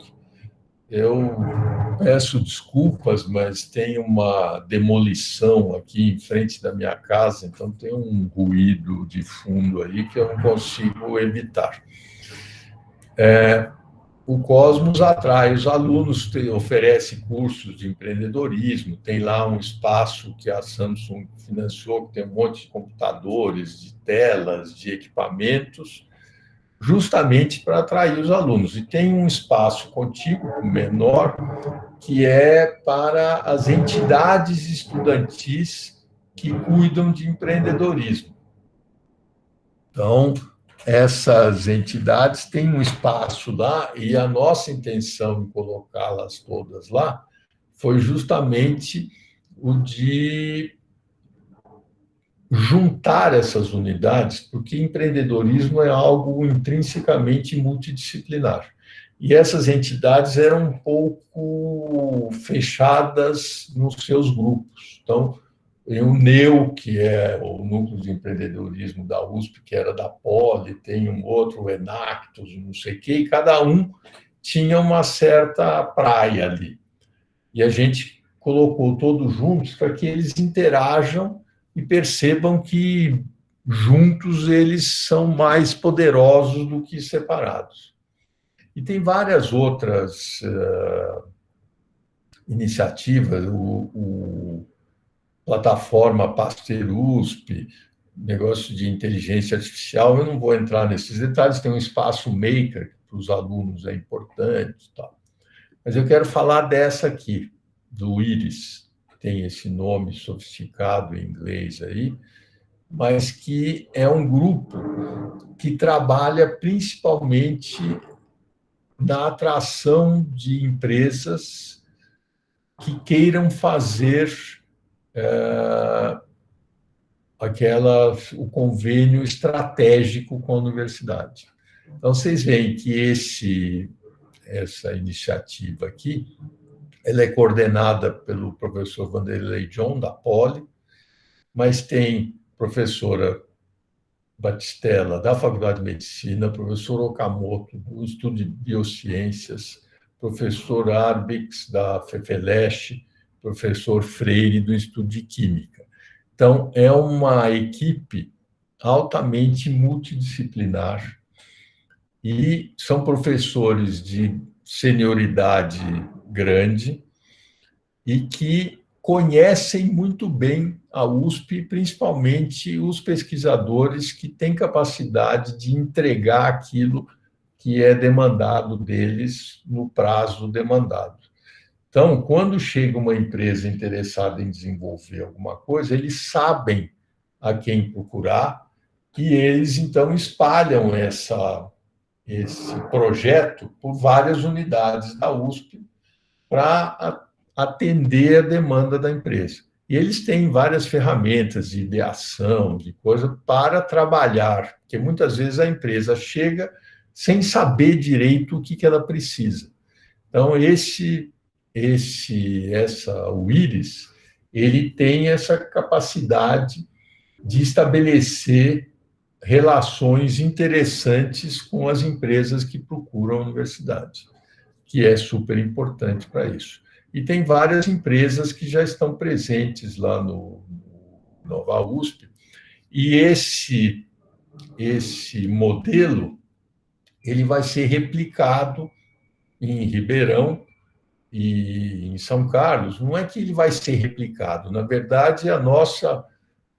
Eu peço desculpas, mas tem uma demolição aqui em frente da minha casa, então tem um ruído de fundo aí que eu não consigo evitar. O Cosmos atrai os alunos, oferece cursos de empreendedorismo, tem lá um espaço que a Samsung financiou, que tem um monte de computadores, de telas, de equipamentos, justamente para atrair os alunos. E tem um espaço contíguo menor, que é para as entidades estudantis que cuidam de empreendedorismo. Então, essas entidades têm um espaço lá e a nossa intenção em colocá-las todas lá foi justamente o de juntar essas unidades, porque empreendedorismo é algo intrinsecamente multidisciplinar. E essas entidades eram um pouco fechadas nos seus grupos. Então, o NEU, que é o Núcleo de Empreendedorismo da USP, que era da Poli, tem um outro, o Enactus, não sei o quê, e cada um tinha uma certa praia ali. E a gente colocou todos juntos para que eles interajam e percebam que juntos eles são mais poderosos do que separados. E tem várias outras iniciativas, o plataforma Pasteur USP, negócio de inteligência artificial, eu não vou entrar nesses detalhes, tem um espaço maker para os alunos, é importante. Tal. Mas eu quero falar dessa aqui, do IRIS, tem esse nome sofisticado em inglês aí, mas que é um grupo que trabalha principalmente na atração de empresas que queiram fazer o convênio estratégico com a universidade. Então, vocês veem que essa iniciativa aqui, ela é coordenada pelo professor Vanderlei John, da Poli, mas tem professora Batistella, da Faculdade de Medicina, professor Okamoto, do Instituto de Biociências, professor Arbix, da FEFELESH, professor Freire, do Instituto de Química. Então, é uma equipe altamente multidisciplinar e são professores de senioridade grande e que conhecem muito bem a USP, principalmente os pesquisadores que têm capacidade de entregar aquilo que é demandado deles no prazo demandado. Então, quando chega uma empresa interessada em desenvolver alguma coisa, eles sabem a quem procurar e eles, então, espalham esse projeto por várias unidades da USP para atender a demanda da empresa. E eles têm várias ferramentas de ideação, de coisa, para trabalhar, porque muitas vezes a empresa chega sem saber direito o que ela precisa. Então, o IRIS, ele tem essa capacidade de estabelecer relações interessantes com as empresas que procuram a universidade, que é super importante para isso. E tem várias empresas que já estão presentes lá no Nova USP, e esse modelo ele vai ser replicado em Ribeirão e em São Carlos. Não é que ele vai ser replicado, na verdade,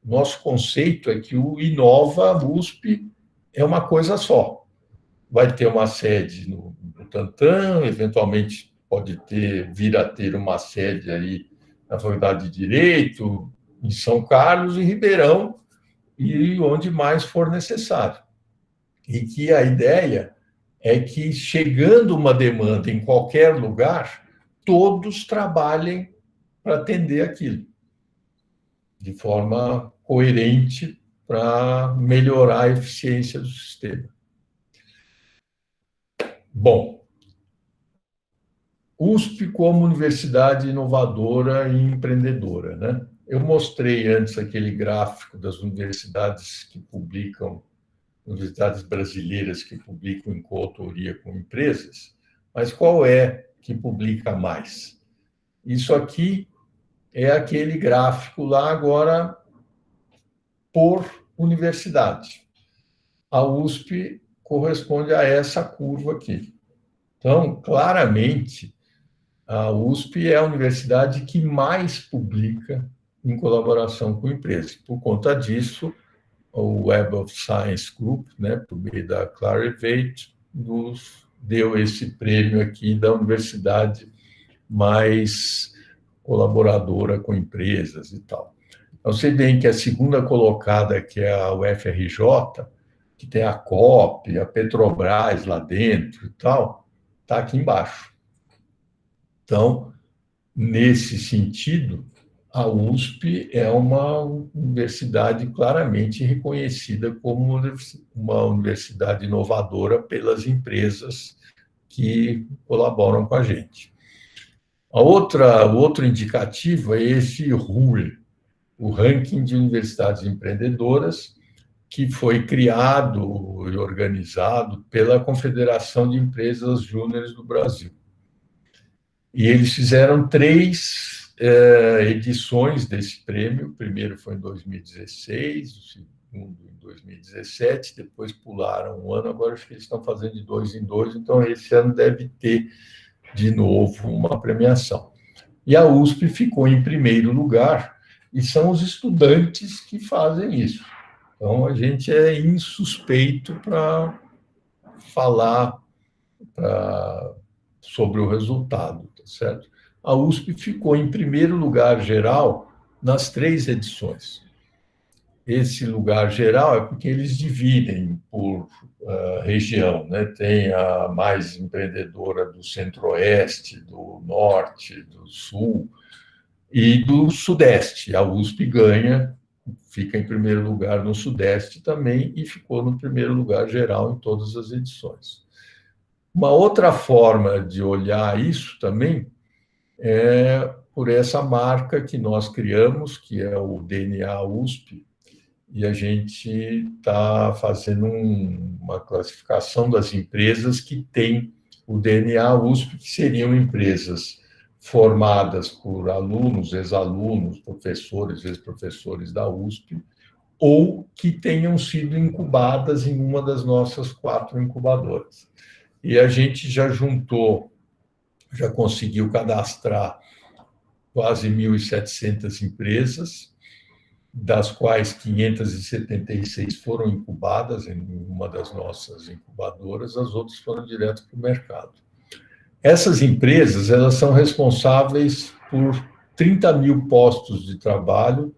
nosso conceito é que o Inova USP é uma coisa só. Vai ter uma sede no Butantã, eventualmente pode vir a ter uma sede aí na Faculdade de Direito, em São Carlos e Ribeirão, e onde mais for necessário. E que a ideia é que, chegando uma demanda em qualquer lugar, todos trabalhem para atender aquilo, de forma coerente para melhorar a eficiência do sistema. Bom, USP como universidade inovadora e empreendedora, né? Eu mostrei antes aquele gráfico das universidades que publicam, universidades brasileiras que publicam em coautoria com empresas, mas qual é que publica mais. Isso aqui é aquele gráfico lá agora por universidade. A USP corresponde a essa curva aqui. Então, claramente, a USP é a universidade que mais publica em colaboração com empresas. Por conta disso, o Web of Science Group, né, por meio da Clarivate, nos deu esse prêmio aqui da universidade mais colaboradora com empresas e tal. Então, você vê que a segunda colocada, que é a UFRJ, que tem a COP, a Petrobras lá dentro e tal, está aqui embaixo. Então, nesse sentido, a USP é uma universidade claramente reconhecida como uma universidade inovadora pelas empresas que colaboram com a gente. O outro indicativo é esse RUE, o Ranking de Universidades Empreendedoras, que foi criado e organizado pela Confederação de Empresas Júniores do Brasil. E eles fizeram 3 edições desse prêmio. O primeiro foi em 2016, o segundo em 2017, depois pularam um ano, agora acho que eles estão fazendo de 2 em 2, então esse ano deve ter de novo uma premiação. E a USP ficou em primeiro lugar, e são os estudantes que fazem isso. Então, a gente é insuspeito para falar sobre o resultado, tá certo? A USP ficou em primeiro lugar geral nas 3 edições. Esse lugar geral é porque eles dividem por região, né? Tem a mais empreendedora do Centro-Oeste, do Norte, do Sul e do Sudeste. A USP ganha, fica em primeiro lugar no Sudeste também e ficou no primeiro lugar geral em todas as edições. Uma outra forma de olhar isso também é por essa marca que nós criamos, que é o DNA USP, e a gente está fazendo uma classificação das empresas que têm o DNA USP, que seriam empresas formadas por alunos, ex-alunos, professores, ex-professores da USP, ou que tenham sido incubadas em uma das nossas 4 incubadoras. E a gente já conseguiu cadastrar quase 1.700 empresas, das quais 576 foram incubadas em uma das nossas incubadoras, as outras foram direto para o mercado. Essas empresas, elas são responsáveis por 30 mil postos de trabalho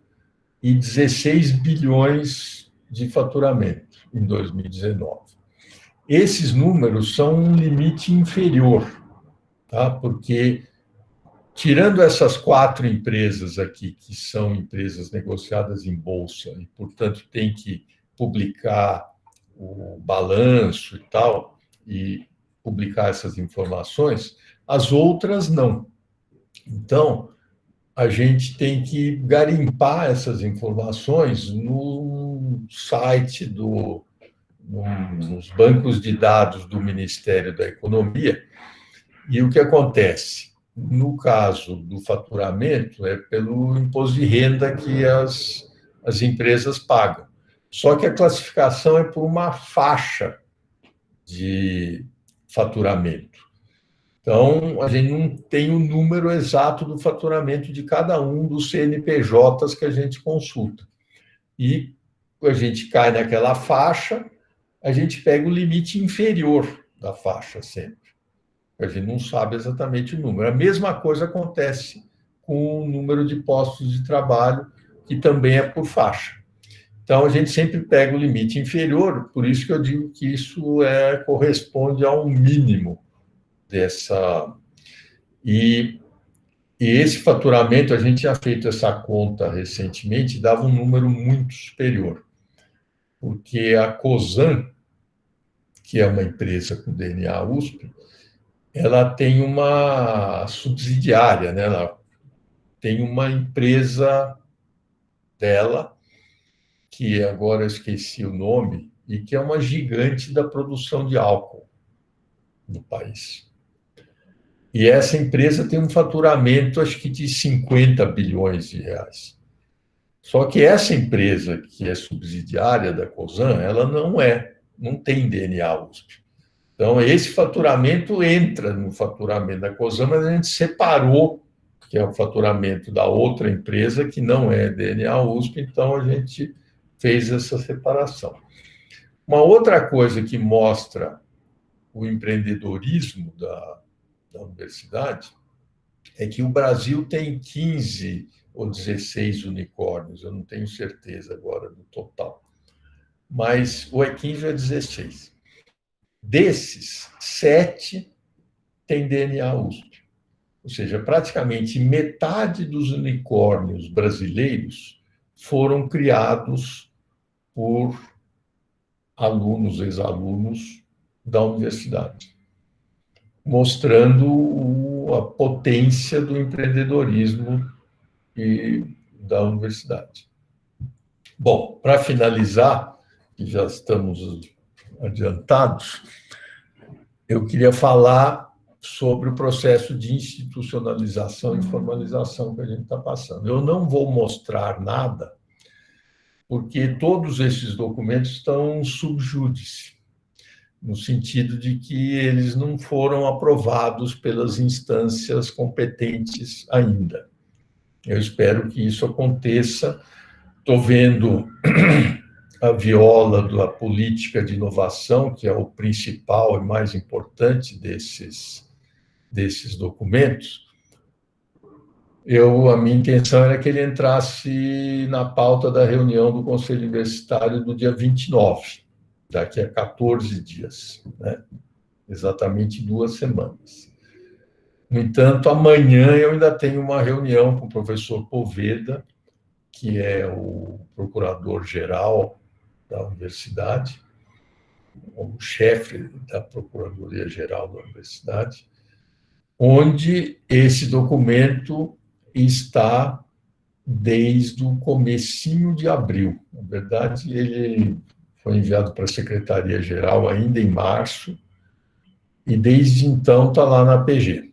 e 16 bilhões de faturamento em 2019. Esses números são um limite inferior, tá? Porque, tirando essas 4 empresas aqui, que são empresas negociadas em bolsa e, portanto, tem que publicar o balanço e tal, e publicar essas informações, as outras não. Então, a gente tem que garimpar essas informações no site nos bancos de dados do Ministério da Economia. E o que acontece? No caso do faturamento, é pelo imposto de renda que as empresas pagam. Só que a classificação é por uma faixa de faturamento. Então, a gente não tem o número exato do faturamento de cada um dos CNPJs que a gente consulta. E a gente cai naquela faixa, a gente pega o limite inferior da faixa sempre. A gente não sabe exatamente o número. A mesma coisa acontece com o número de postos de trabalho, que também é por faixa. Então, a gente sempre pega o limite inferior, por isso que eu digo que isso corresponde a um mínimo dessa... E esse faturamento, a gente tinha feito essa conta recentemente, dava um número muito superior, porque a Cosan, que é uma empresa com DNA USP, ela tem uma subsidiária, né? Ela tem uma empresa dela, que agora eu esqueci o nome, e que é uma gigante da produção de álcool no país. E essa empresa tem um faturamento, acho que de 50 bilhões de reais. Só que essa empresa, que é subsidiária da Cosan, ela não tem DNA USP. Então, esse faturamento entra no faturamento da Cosan, mas a gente separou, que é o faturamento da outra empresa, que não é DNA USP, então a gente fez essa separação. Uma outra coisa que mostra o empreendedorismo da universidade é que o Brasil tem 15 ou 16 unicórnios, eu não tenho certeza agora do total, mas ou é 15 ou é 16. Desses, 7 têm DNA USP. Ou seja, praticamente metade dos unicórnios brasileiros foram criados por alunos, ex-alunos da universidade, mostrando a potência do empreendedorismo da universidade. Bom, para finalizar, que já estamos adiantados, eu queria falar sobre o processo de institucionalização e formalização que a gente está passando. Eu não vou mostrar nada, porque todos esses documentos estão sub júdice, no sentido de que eles não foram aprovados pelas instâncias competentes ainda. Eu espero que isso aconteça. Estou vendo a viola da política de inovação, que é o principal e mais importante desses documentos. A minha intenção era que ele entrasse na pauta da reunião do Conselho Universitário do dia 29, daqui a 14 dias, né? Exatamente 2 semanas. No entanto, amanhã eu ainda tenho uma reunião com o professor Poveda, que é o procurador-geral da universidade, o chefe da Procuradoria-Geral da universidade, onde esse documento está desde o comecinho de abril. Na verdade, ele foi enviado para a Secretaria-Geral ainda em março, e desde então está lá na PG.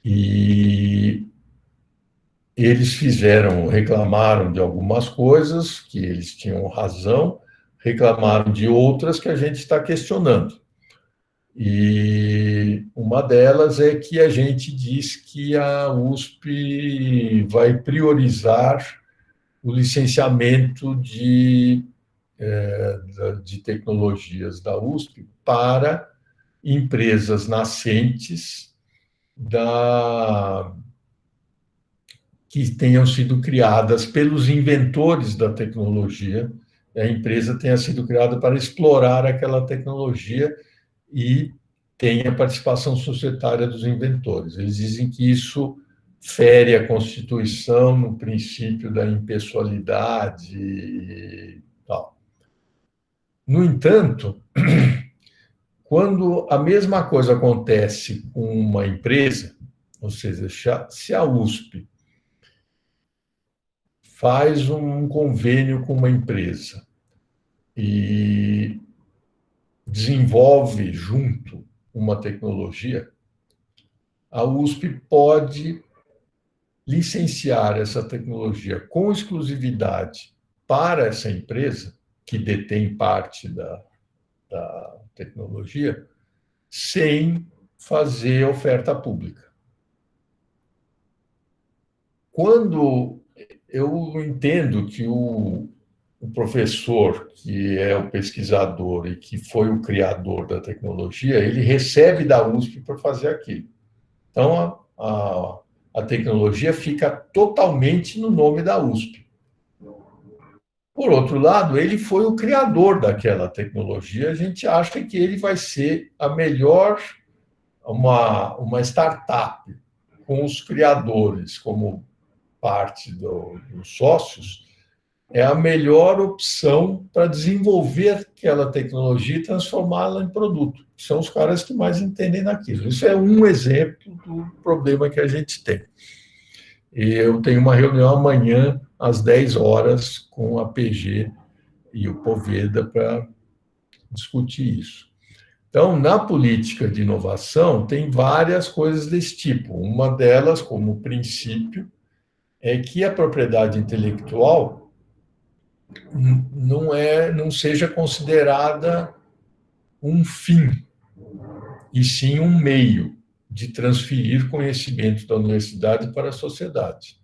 E eles reclamaram de algumas coisas, que eles tinham razão, reclamaram de outras que a gente está questionando. E uma delas é que a gente diz que a USP vai priorizar o licenciamento de tecnologias da USP para empresas nascentes que tenham sido criadas pelos inventores da tecnologia. A empresa tenha sido criada para explorar aquela tecnologia e tem a participação societária dos inventores. Eles dizem que isso fere a Constituição no princípio da impessoalidade e tal. No entanto, quando a mesma coisa acontece com uma empresa, ou seja, se a USP faz um convênio com uma empresa e desenvolve junto uma tecnologia, a USP pode licenciar essa tecnologia com exclusividade para essa empresa, que detém parte da tecnologia, sem fazer oferta pública. Quando eu entendo que o professor, que é o pesquisador e que foi o criador da tecnologia, ele recebe da USP para fazer aquilo. Então, a tecnologia fica totalmente no nome da USP. Por outro lado, ele foi o criador daquela tecnologia, a gente acha que ele vai ser a melhor, uma startup com os criadores como parte dos sócios, é a melhor opção para desenvolver aquela tecnologia e transformá-la em produto. São os caras que mais entendem daquilo. Isso é um exemplo do problema que a gente tem. E eu tenho uma reunião amanhã, às 10 horas, com a PG e o Poveda para discutir isso. Então, na política de inovação, tem várias coisas desse tipo. Uma delas, como princípio, é que a propriedade intelectual não seja considerada um fim, e sim um meio de transferir conhecimento da universidade para a sociedade.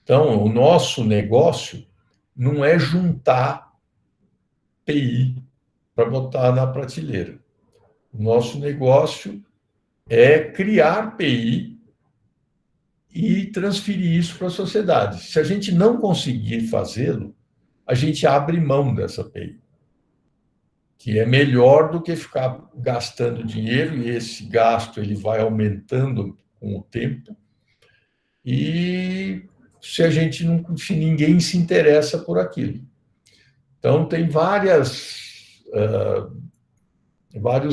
Então, o nosso negócio não é juntar PI para botar na prateleira. O nosso negócio é criar PI e transferir isso para a sociedade. Se a gente não conseguir fazê-lo, a gente abre mão dessa PI, que é melhor do que ficar gastando dinheiro, e esse gasto ele vai aumentando com o tempo, e se ninguém se interessa por aquilo. Então, tem vários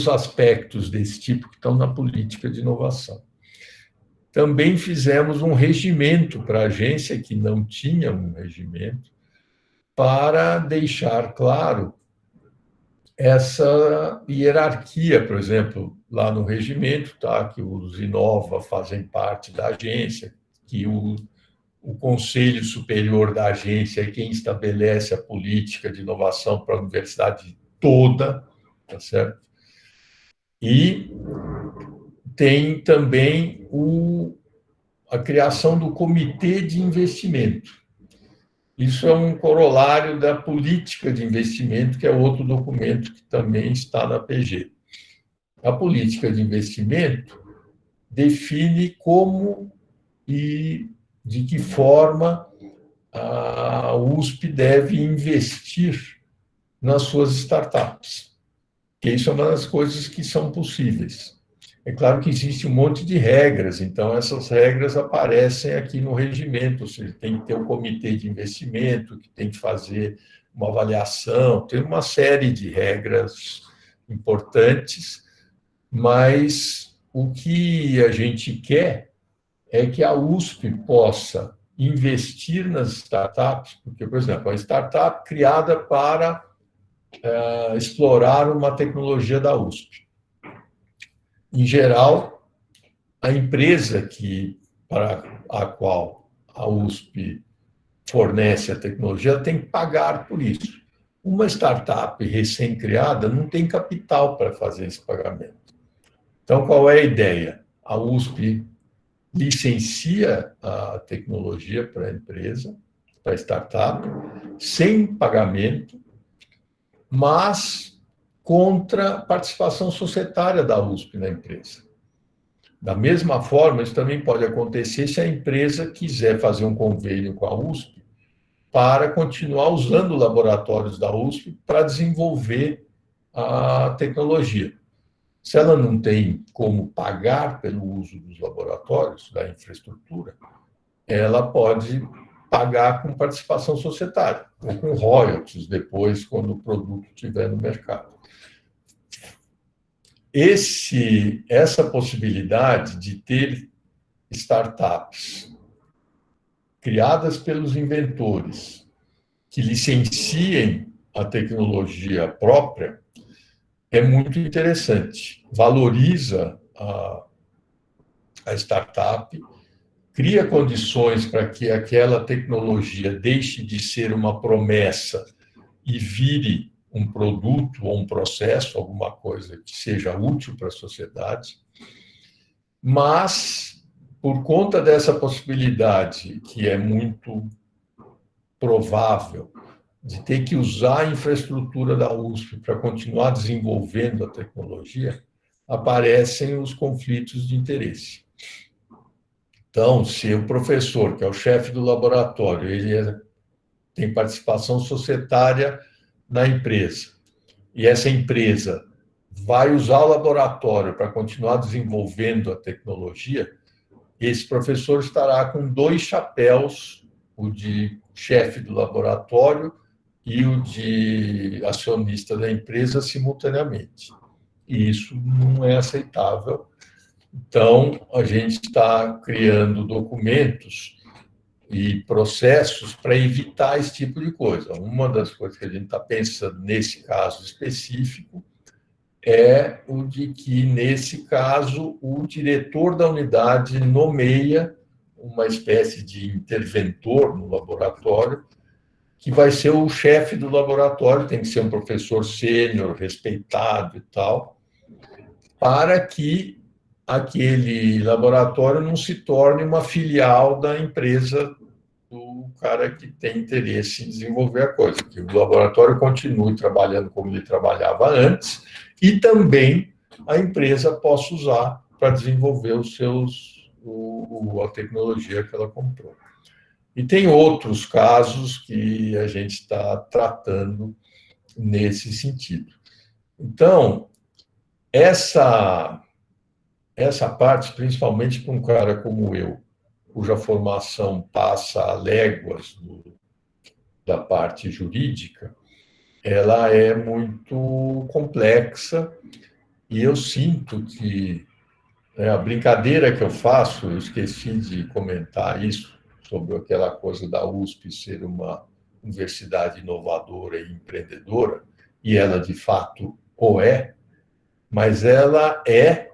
aspectos desse tipo que estão na política de inovação. Também fizemos um regimento para a agência, que não tinha um regimento, para deixar claro essa hierarquia. Por exemplo, lá no regimento está que os Inova fazem parte da agência, que o Conselho Superior da agência é quem estabelece a política de inovação para a universidade toda, tá certo? E tem também a criação do Comitê de Investimento. Isso é um corolário da política de investimento, que é outro documento que também está na PG. A política de investimento define como e de que forma a USP deve investir nas suas startups. Que isso é uma das coisas que são possíveis. É claro que existe um monte de regras, então essas regras aparecem aqui no regimento. Ou seja, tem que ter um comitê de investimento, que tem que fazer uma avaliação, tem uma série de regras importantes, mas o que a gente quer é que a USP possa investir nas startups, porque, por exemplo, a startup criada para explorar uma tecnologia da USP. Em geral, a empresa para a qual a USP fornece a tecnologia tem que pagar por isso. Uma startup recém-criada não tem capital para fazer esse pagamento. Então, qual é a ideia? A USP licencia a tecnologia para a empresa, para a startup, sem pagamento, mas contra a participação societária da USP na empresa. Da mesma forma, isso também pode acontecer se a empresa quiser fazer um convênio com a USP para continuar usando laboratórios da USP para desenvolver a tecnologia. Se ela não tem como pagar pelo uso dos laboratórios, da infraestrutura, ela pode pagar com participação societária, ou com royalties depois, quando o produto estiver no mercado. Essa possibilidade de ter startups criadas pelos inventores que licenciem a tecnologia própria é muito interessante. Valoriza a startup, cria condições para que aquela tecnologia deixe de ser uma promessa e vire um produto ou um processo, alguma coisa que seja útil para a sociedade, mas, por conta dessa possibilidade, que é muito provável, de ter que usar a infraestrutura da USP para continuar desenvolvendo a tecnologia, aparecem os conflitos de interesse. Então, se o professor, que é o chefe do laboratório, ele tem participação societária na empresa, e essa empresa vai usar o laboratório para continuar desenvolvendo a tecnologia, esse professor estará com 2 chapéus, o de chefe do laboratório e o de acionista da empresa simultaneamente. E isso não é aceitável. Então, a gente está criando documentos e processos para evitar esse tipo de coisa. Uma das coisas que a gente está pensando nesse caso específico é o de que, nesse caso, o diretor da unidade nomeia uma espécie de interventor no laboratório, que vai ser o chefe do laboratório, tem que ser um professor sênior, respeitado e tal, para que aquele laboratório não se torne uma filial da empresa do cara que tem interesse em desenvolver a coisa, que o laboratório continue trabalhando como ele trabalhava antes e também a empresa possa usar para desenvolver a tecnologia que ela comprou. E tem outros casos que a gente está tratando nesse sentido. Então, essa parte, principalmente para um cara como eu, cuja formação passa a léguas da parte jurídica, ela é muito complexa e eu sinto que a brincadeira que eu faço, eu esqueci de comentar isso, sobre aquela coisa da USP ser uma universidade inovadora e empreendedora, e ela de fato o é, mas ela é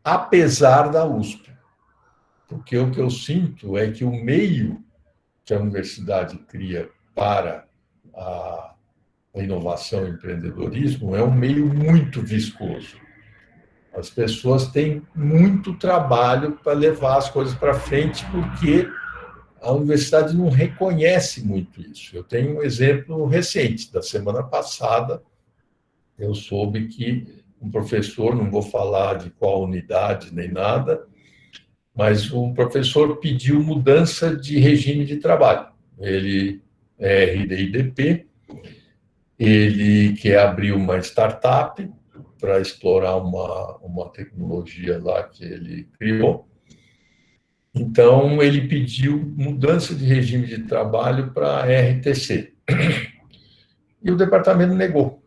apesar da USP. Porque o que eu sinto é que o meio que a universidade cria para a inovação e empreendedorismo é um meio muito viscoso. As pessoas têm muito trabalho para levar as coisas para frente, porque a universidade não reconhece muito isso. Eu tenho um exemplo recente, da semana passada, eu soube que um professor, não vou falar de qual unidade nem nada, mas um professor pediu mudança de regime de trabalho. Ele é RD/IDP, ele quer abrir uma startup para explorar uma tecnologia lá que ele criou. Então, ele pediu mudança de regime de trabalho para RTC. E o departamento negou.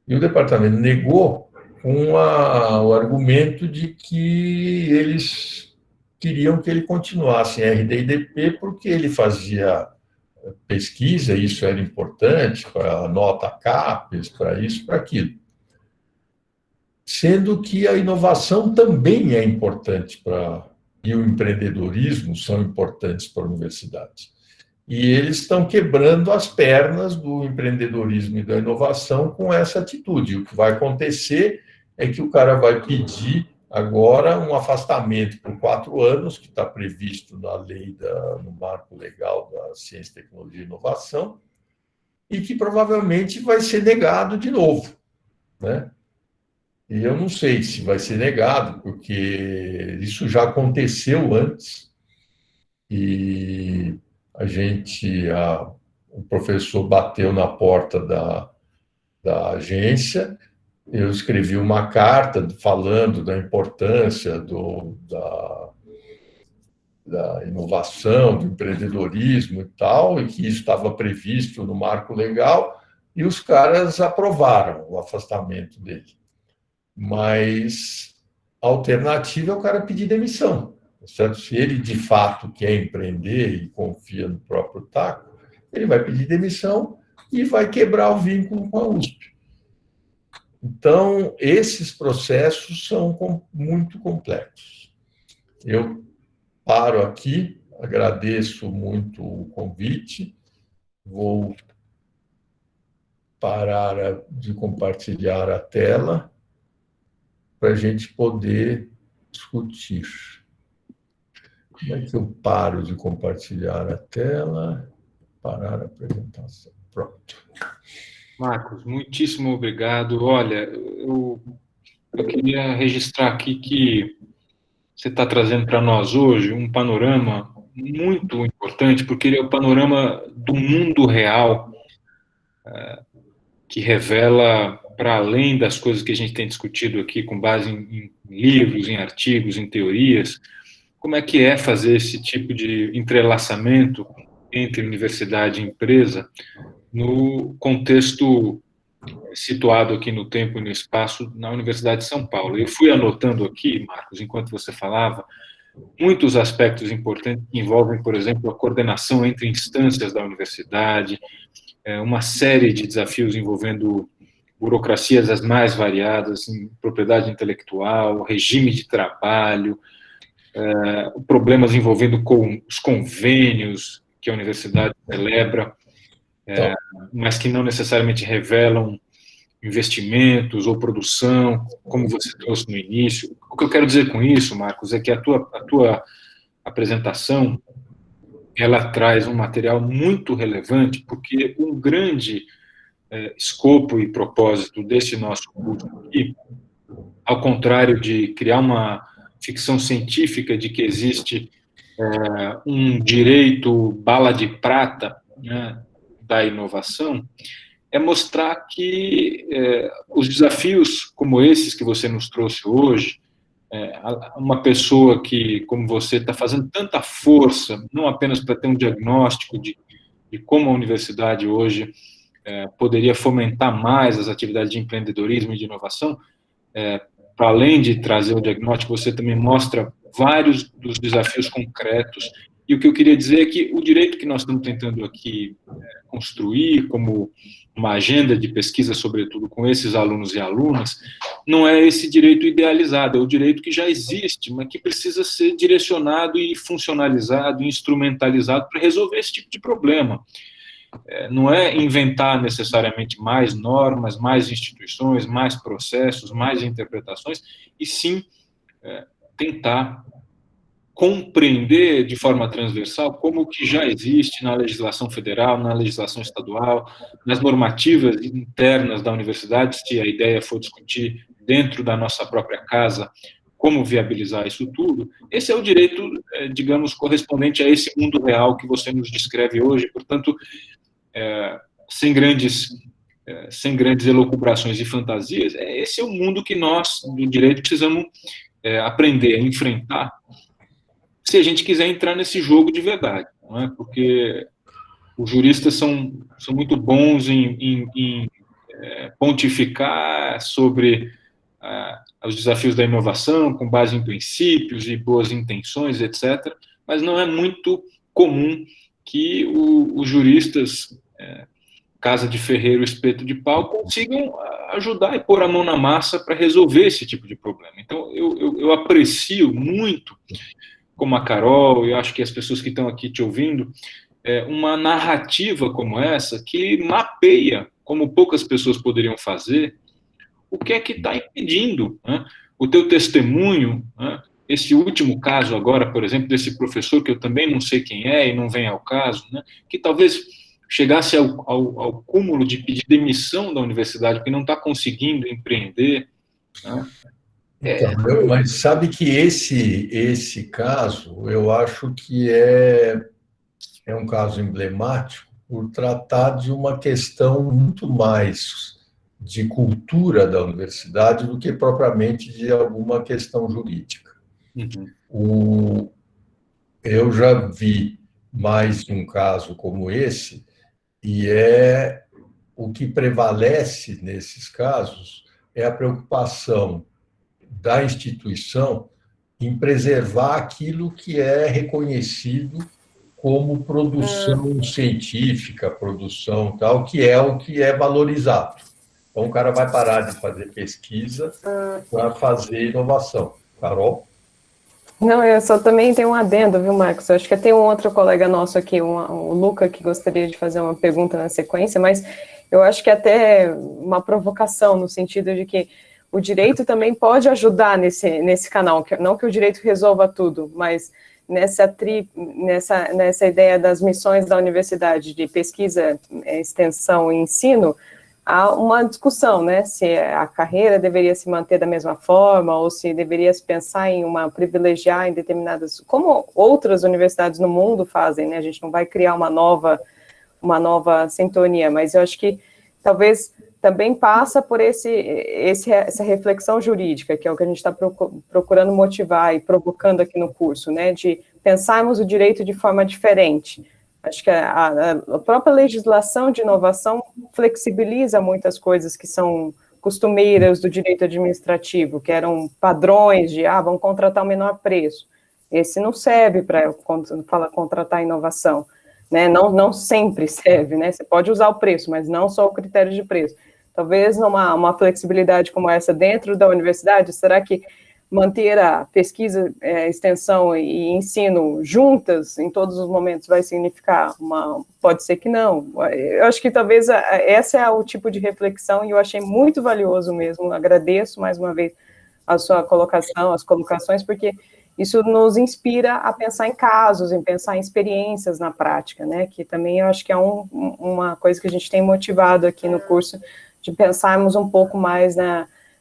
E o departamento negou com o argumento de que eles queriam que ele continuasse em RD/IDP porque ele fazia pesquisa, e isso era importante para a nota CAPES, para isso, para aquilo. Sendo que a inovação também é importante e o empreendedorismo são importantes para a universidade. E eles estão quebrando as pernas do empreendedorismo e da inovação com essa atitude. O que vai acontecer é que o cara vai pedir agora um afastamento por 4 anos, que está previsto na lei, no marco legal da ciência, tecnologia e inovação, e que provavelmente vai ser negado de novo, né? E eu não sei se vai ser negado, porque isso já aconteceu antes, e o professor bateu na porta da agência, eu escrevi uma carta falando da importância da inovação, do empreendedorismo e tal, e que isso estava previsto no marco legal, e os caras aprovaram o afastamento dele. Mas a alternativa é o cara pedir demissão. Certo? Se ele, de fato, quer empreender e confia no próprio taco, ele vai pedir demissão e vai quebrar o vínculo com a USP. Então, esses processos são muito complexos. Eu paro aqui, agradeço muito o convite, vou parar de compartilhar a tela para a gente poder discutir. Como é que eu paro de compartilhar a tela? Parar a apresentação. Pronto. Marcos, muitíssimo obrigado. Olha, eu queria registrar aqui que você está trazendo para nós hoje um panorama muito importante, porque ele é o panorama do mundo real, que revela, para além das coisas que a gente tem discutido aqui, com base em livros, em artigos, em teorias, como é que é fazer esse tipo de entrelaçamento entre universidade e empresa no contexto situado aqui no tempo e no espaço na Universidade de São Paulo. Eu fui anotando aqui, Marcos, enquanto você falava, muitos aspectos importantes que envolvem, por exemplo, a coordenação entre instâncias da universidade, uma série de desafios envolvendo burocracias as mais variadas, em propriedade intelectual, regime de trabalho, problemas envolvendo com os convênios que a universidade celebra, mas que não necessariamente revelam investimentos ou produção, como você trouxe no início. O que eu quero dizer com isso, Marcos, é que a tua apresentação, ela traz um material muito relevante, porque um grande escopo e propósito desse nosso curso aqui, ao contrário de criar uma ficção científica de que existe um direito bala de prata, né, da inovação, é mostrar que os desafios como esses que você nos trouxe hoje, uma pessoa que, como você, está fazendo tanta força, não apenas para ter um diagnóstico de como a universidade hoje poderia fomentar mais as atividades de empreendedorismo e de inovação, para além de trazer o diagnóstico, você também mostra vários dos desafios concretos. E o que eu queria dizer é que o direito que nós estamos tentando aqui construir como uma agenda de pesquisa, sobretudo com esses alunos e alunas, não é esse direito idealizado, é o direito que já existe, mas que precisa ser direcionado e funcionalizado, instrumentalizado para resolver esse tipo de problema. Não é inventar necessariamente mais normas, mais instituições, mais processos, mais interpretações, e sim tentar compreender de forma transversal como o que já existe na legislação federal, na legislação estadual, nas normativas internas da universidade, se a ideia for discutir dentro da nossa própria casa como viabilizar isso tudo. Esse é o direito, digamos, correspondente a esse mundo real que você nos descreve hoje, portanto, sem grandes elucubrações e fantasias, esse é o mundo que nós, do direito, precisamos aprender a enfrentar, se a gente quiser entrar nesse jogo de verdade, não é? Porque os juristas são muito bons em pontificar sobre os desafios da inovação, com base em princípios e boas intenções, etc., mas não é muito comum que os juristas, casa de ferreiro, espeto de pau, consigam ajudar e pôr a mão na massa para resolver esse tipo de problema. Então, eu aprecio muito, como a Carol, e acho que as pessoas que estão aqui te ouvindo, uma narrativa como essa, que mapeia, como poucas pessoas poderiam fazer, o que é que está impedindo, né? O teu testemunho, né? Esse último caso agora, por exemplo, desse professor, que eu também não sei quem é e não vem ao caso, né? Que talvez chegasse ao cúmulo de pedir demissão da universidade, porque não está conseguindo empreender, né? Então, mas sabe que esse caso, eu acho que é um caso emblemático por tratar de uma questão muito mais de cultura da universidade do que propriamente de alguma questão jurídica. Uhum. Eu já vi mais de um caso como esse, e o que prevalece nesses casos é a preocupação da instituição em preservar aquilo que é reconhecido como produção científica, produção tal, que é o que é valorizado. Então, o cara vai parar de fazer pesquisa para fazer inovação. Carol? Não, eu só também tenho um adendo, viu, Marcos? Eu acho que tem um outro colega nosso aqui, o Luca, que gostaria de fazer uma pergunta na sequência, mas eu acho que até uma provocação, no sentido de que o direito também pode ajudar nesse canal, não que o direito resolva tudo, mas nessa ideia das missões da universidade de pesquisa, extensão e ensino, há uma discussão, né, se a carreira deveria se manter da mesma forma, ou se deveria se pensar em privilegiar em determinadas, como outras universidades no mundo fazem, né, a gente não vai criar uma nova sintonia, mas eu acho que talvez também passa por essa reflexão jurídica, que é o que a gente está procurando motivar e provocando aqui no curso, né, de pensarmos o direito de forma diferente. Acho que a própria legislação de inovação flexibiliza muitas coisas que são costumeiras do direito administrativo, que eram padrões de, vamos contratar o menor preço. Esse não serve para contratar inovação, né? Não sempre serve, né? Você pode usar o preço, mas não só o critério de preço. talvez uma flexibilidade como essa dentro da universidade, será que manter a pesquisa, extensão e ensino juntas em todos os momentos vai significar pode ser que não. Eu acho que talvez esse é o tipo de reflexão, e eu achei muito valioso mesmo. Agradeço mais uma vez a sua colocação, as colocações, porque isso nos inspira a pensar em casos, em pensar em experiências na prática, né, que também eu acho que é uma coisa que a gente tem motivado aqui no curso, de pensarmos um pouco mais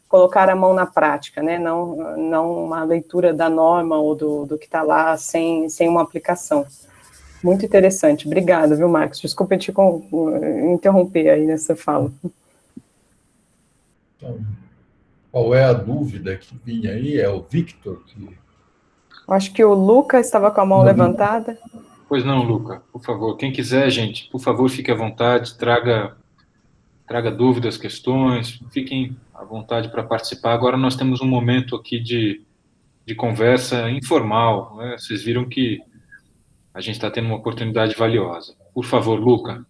colocar a mão na prática, né, não uma leitura da norma ou do que está lá sem uma aplicação. Muito interessante. Obrigada, viu, Marcos? Desculpa te interromper aí nessa fala. Então, qual é a dúvida que vinha aí? É o Victor que... Acho que o Luca estava com a mão levantada. Pois não, Luca, por favor. Quem quiser, gente, por favor, fique à vontade, traga dúvidas, questões, fiquem à vontade para participar. Agora nós temos um momento aqui de conversa informal, né? Vocês viram que a gente está tendo uma oportunidade valiosa. Por favor, Luca.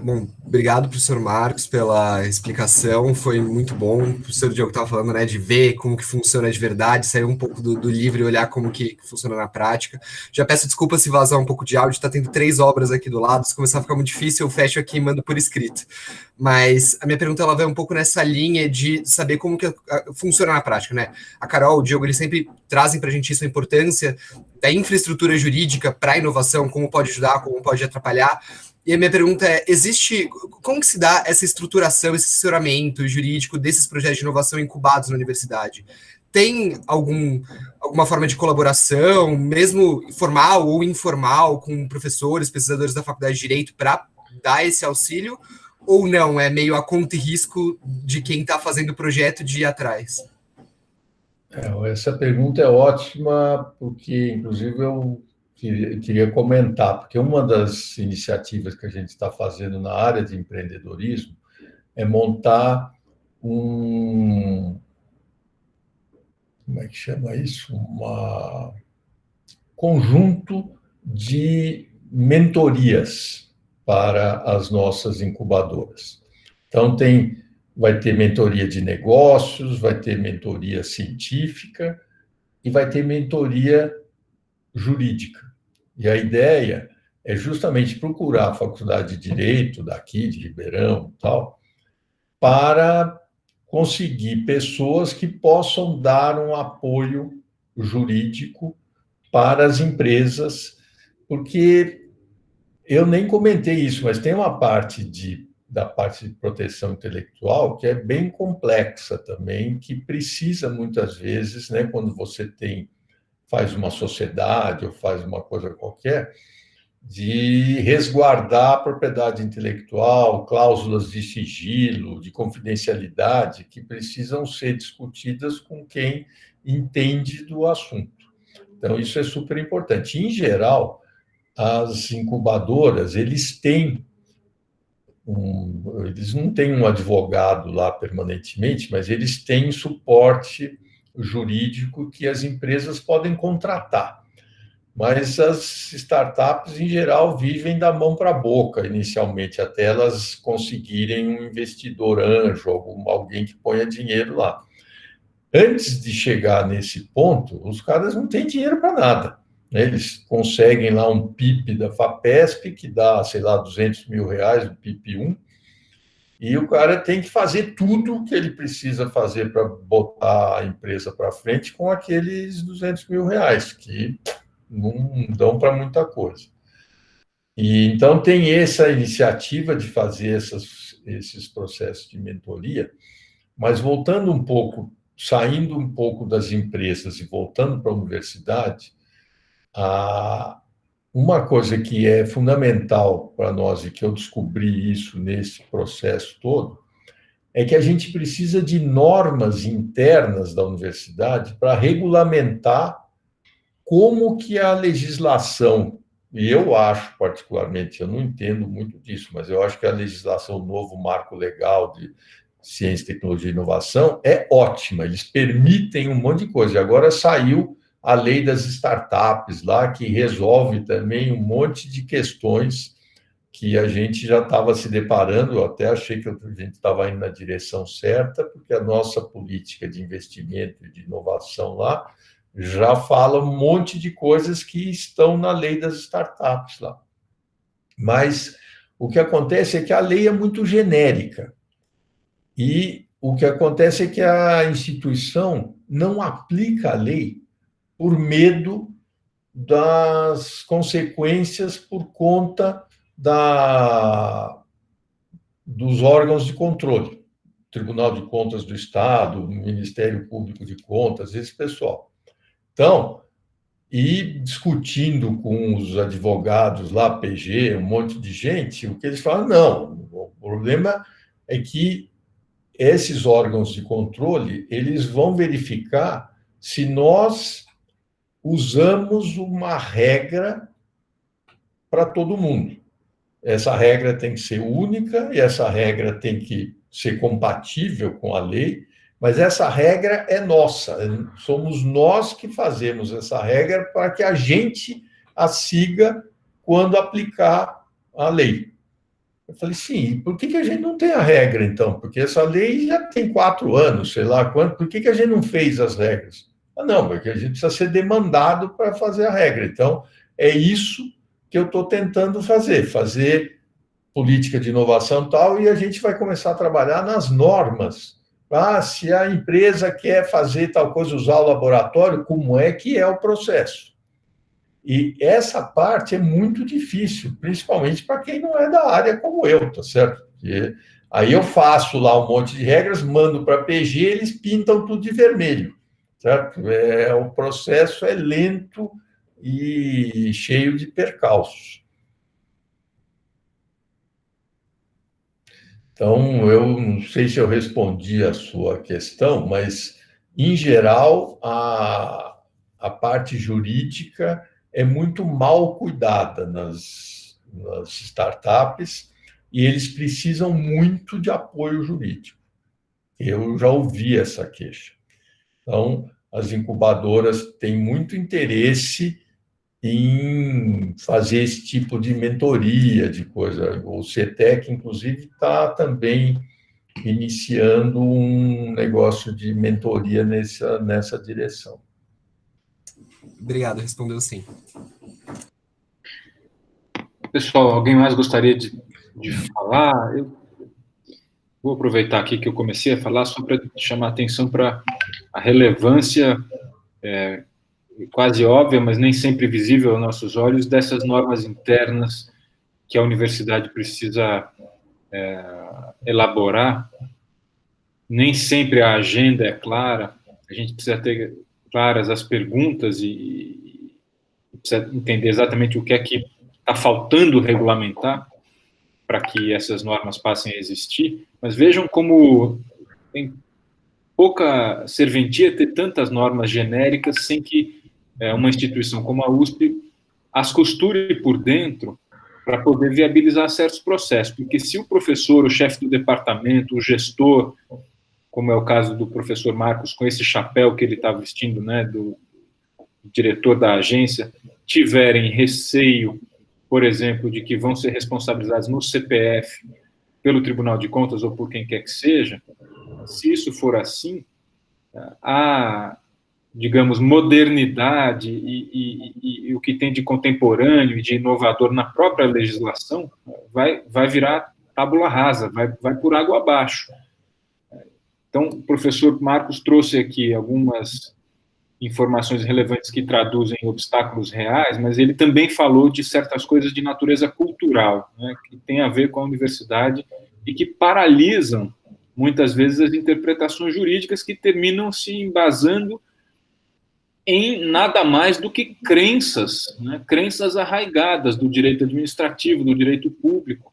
Bom, obrigado, professor Marcos, pela explicação, foi muito bom. O professor Diogo estava falando, né, de ver como que funciona de verdade, sair um pouco do livro e olhar como que funciona na prática. Já peço desculpa se vazar um pouco de áudio, está tendo 3 obras aqui do lado, se começar a ficar muito difícil, eu fecho aqui e mando por escrito. Mas a minha pergunta, ela vai um pouco nessa linha de saber como que funciona na prática, né? A Carol, o Diogo, eles sempre trazem para a gente isso, a importância da infraestrutura jurídica para a inovação, como pode ajudar, como pode atrapalhar. E a minha pergunta é, como que se dá essa estruturação, esse assessoramento jurídico desses projetos de inovação incubados na universidade? Tem alguma forma de colaboração, mesmo formal ou informal, com professores, pesquisadores da Faculdade de Direito para dar esse auxílio? Ou não, é meio a conta e risco de quem está fazendo o projeto de ir atrás? Essa pergunta é ótima, porque, inclusive, eu queria comentar, porque uma das iniciativas que a gente está fazendo na área de empreendedorismo é montar como é que chama isso? Conjunto de mentorias para as nossas incubadoras. Então, vai ter mentoria de negócios, vai ter mentoria científica e vai ter mentoria jurídica. E a ideia é justamente procurar a Faculdade de Direito daqui, de Ribeirão e tal, para conseguir pessoas que possam dar um apoio jurídico para as empresas, porque eu nem comentei isso, mas tem uma parte da parte de proteção intelectual que é bem complexa também, que precisa muitas vezes, né, quando você faz uma sociedade ou faz uma coisa qualquer, de resguardar a propriedade intelectual, cláusulas de sigilo, de confidencialidade, que precisam ser discutidas com quem entende do assunto. Então, isso é super importante. Em geral, as incubadoras, eles não têm um advogado lá permanentemente, mas eles têm suporte jurídico que as empresas podem contratar. Mas as startups, em geral, vivem da mão para a boca, inicialmente, até elas conseguirem um investidor anjo, alguém que ponha dinheiro lá. Antes de chegar nesse ponto, os caras não têm dinheiro para nada. Eles conseguem lá um PIP da FAPESP, que dá, sei lá, R$200 mil, o PIP 1, e o cara tem que fazer tudo o que ele precisa fazer para botar a empresa para frente com aqueles R$200 mil, que não dão para muita coisa. E então tem essa iniciativa de fazer esses processos de mentoria, mas voltando um pouco, saindo um pouco das empresas e voltando para a universidade, uma coisa que é fundamental para nós, e que eu descobri isso nesse processo todo, é que a gente precisa de normas internas da universidade para regulamentar como que a legislação, e eu acho particularmente, eu não entendo muito disso, mas eu acho que a legislação, o novo marco legal de ciência, tecnologia e inovação é ótima, eles permitem um monte de coisa, e agora saiu a lei das startups lá, que resolve também um monte de questões que a gente já estava se deparando, eu até achei que a gente estava indo na direção certa, porque a nossa política de investimento e de inovação lá já fala um monte de coisas que estão na lei das startups lá. Mas o que acontece é que a lei é muito genérica. E o que acontece é que a instituição não aplica a lei por medo das consequências por conta dos órgãos de controle, Tribunal de Contas do Estado, Ministério Público de Contas, esse pessoal. Então, e discutindo com os advogados lá, PG, um monte de gente, o que eles falam, não, o problema é que esses órgãos de controle, eles vão verificar se nós usamos uma regra para todo mundo. Essa regra tem que ser única e essa regra tem que ser compatível com a lei, mas essa regra é nossa. Somos nós que fazemos essa regra para que a gente a siga quando aplicar a lei. Eu falei, sim, por que a gente não tem a regra, então? Porque essa lei já tem 4 anos, sei lá quanto, por que a gente não fez as regras? Ah, não, porque a gente precisa ser demandado para fazer a regra. Então, é isso que eu estou tentando fazer política de inovação e tal, e a gente vai começar a trabalhar nas normas. Ah, se a empresa quer fazer tal coisa, usar o laboratório, como é que é o processo? E essa parte é muito difícil, principalmente para quem não é da área como eu, tá certo? Porque aí eu faço lá um monte de regras, mando para a PG, eles pintam tudo de vermelho, certo? O processo é lento e cheio de percalços. Então, eu não sei se eu respondi a sua questão, mas, em geral, a parte jurídica é muito mal cuidada nas startups e eles precisam muito de apoio jurídico. Eu já ouvi essa queixa. Então, as incubadoras têm muito interesse em fazer esse tipo de mentoria, de coisa. O CETEC, inclusive, está também iniciando um negócio de mentoria nessa direção. Obrigado, respondeu sim. Pessoal, alguém mais gostaria de falar? Eu vou aproveitar aqui que eu comecei a falar só para chamar a atenção para a relevância quase óbvia, mas nem sempre visível aos nossos olhos, dessas normas internas que a universidade precisa elaborar. Nem sempre a agenda é clara, a gente precisa ter claras as perguntas e precisa entender exatamente o que é que está faltando regulamentar para que essas normas passem a existir, mas vejam como tem pouca serventia ter tantas normas genéricas sem que uma instituição como a USP as costure por dentro para poder viabilizar certos processos, porque se o professor, o chefe do departamento, o gestor, como é o caso do professor Marcos, com esse chapéu que ele está vestindo, né, do diretor da agência, tiverem receio, por exemplo, de que vão ser responsabilizados no CPF pelo Tribunal de Contas ou por quem quer que seja, se isso for assim, a, digamos, modernidade e o que tem de contemporâneo e de inovador na própria legislação vai virar tábula rasa, vai por água abaixo. Então, o professor Marcos trouxe aqui algumas informações relevantes que traduzem obstáculos reais, mas ele também falou de certas coisas de natureza cultural, né, que tem a ver com a universidade e que paralisam, muitas vezes, as interpretações jurídicas que terminam se embasando em nada mais do que crenças, né, crenças arraigadas do direito administrativo, do direito público.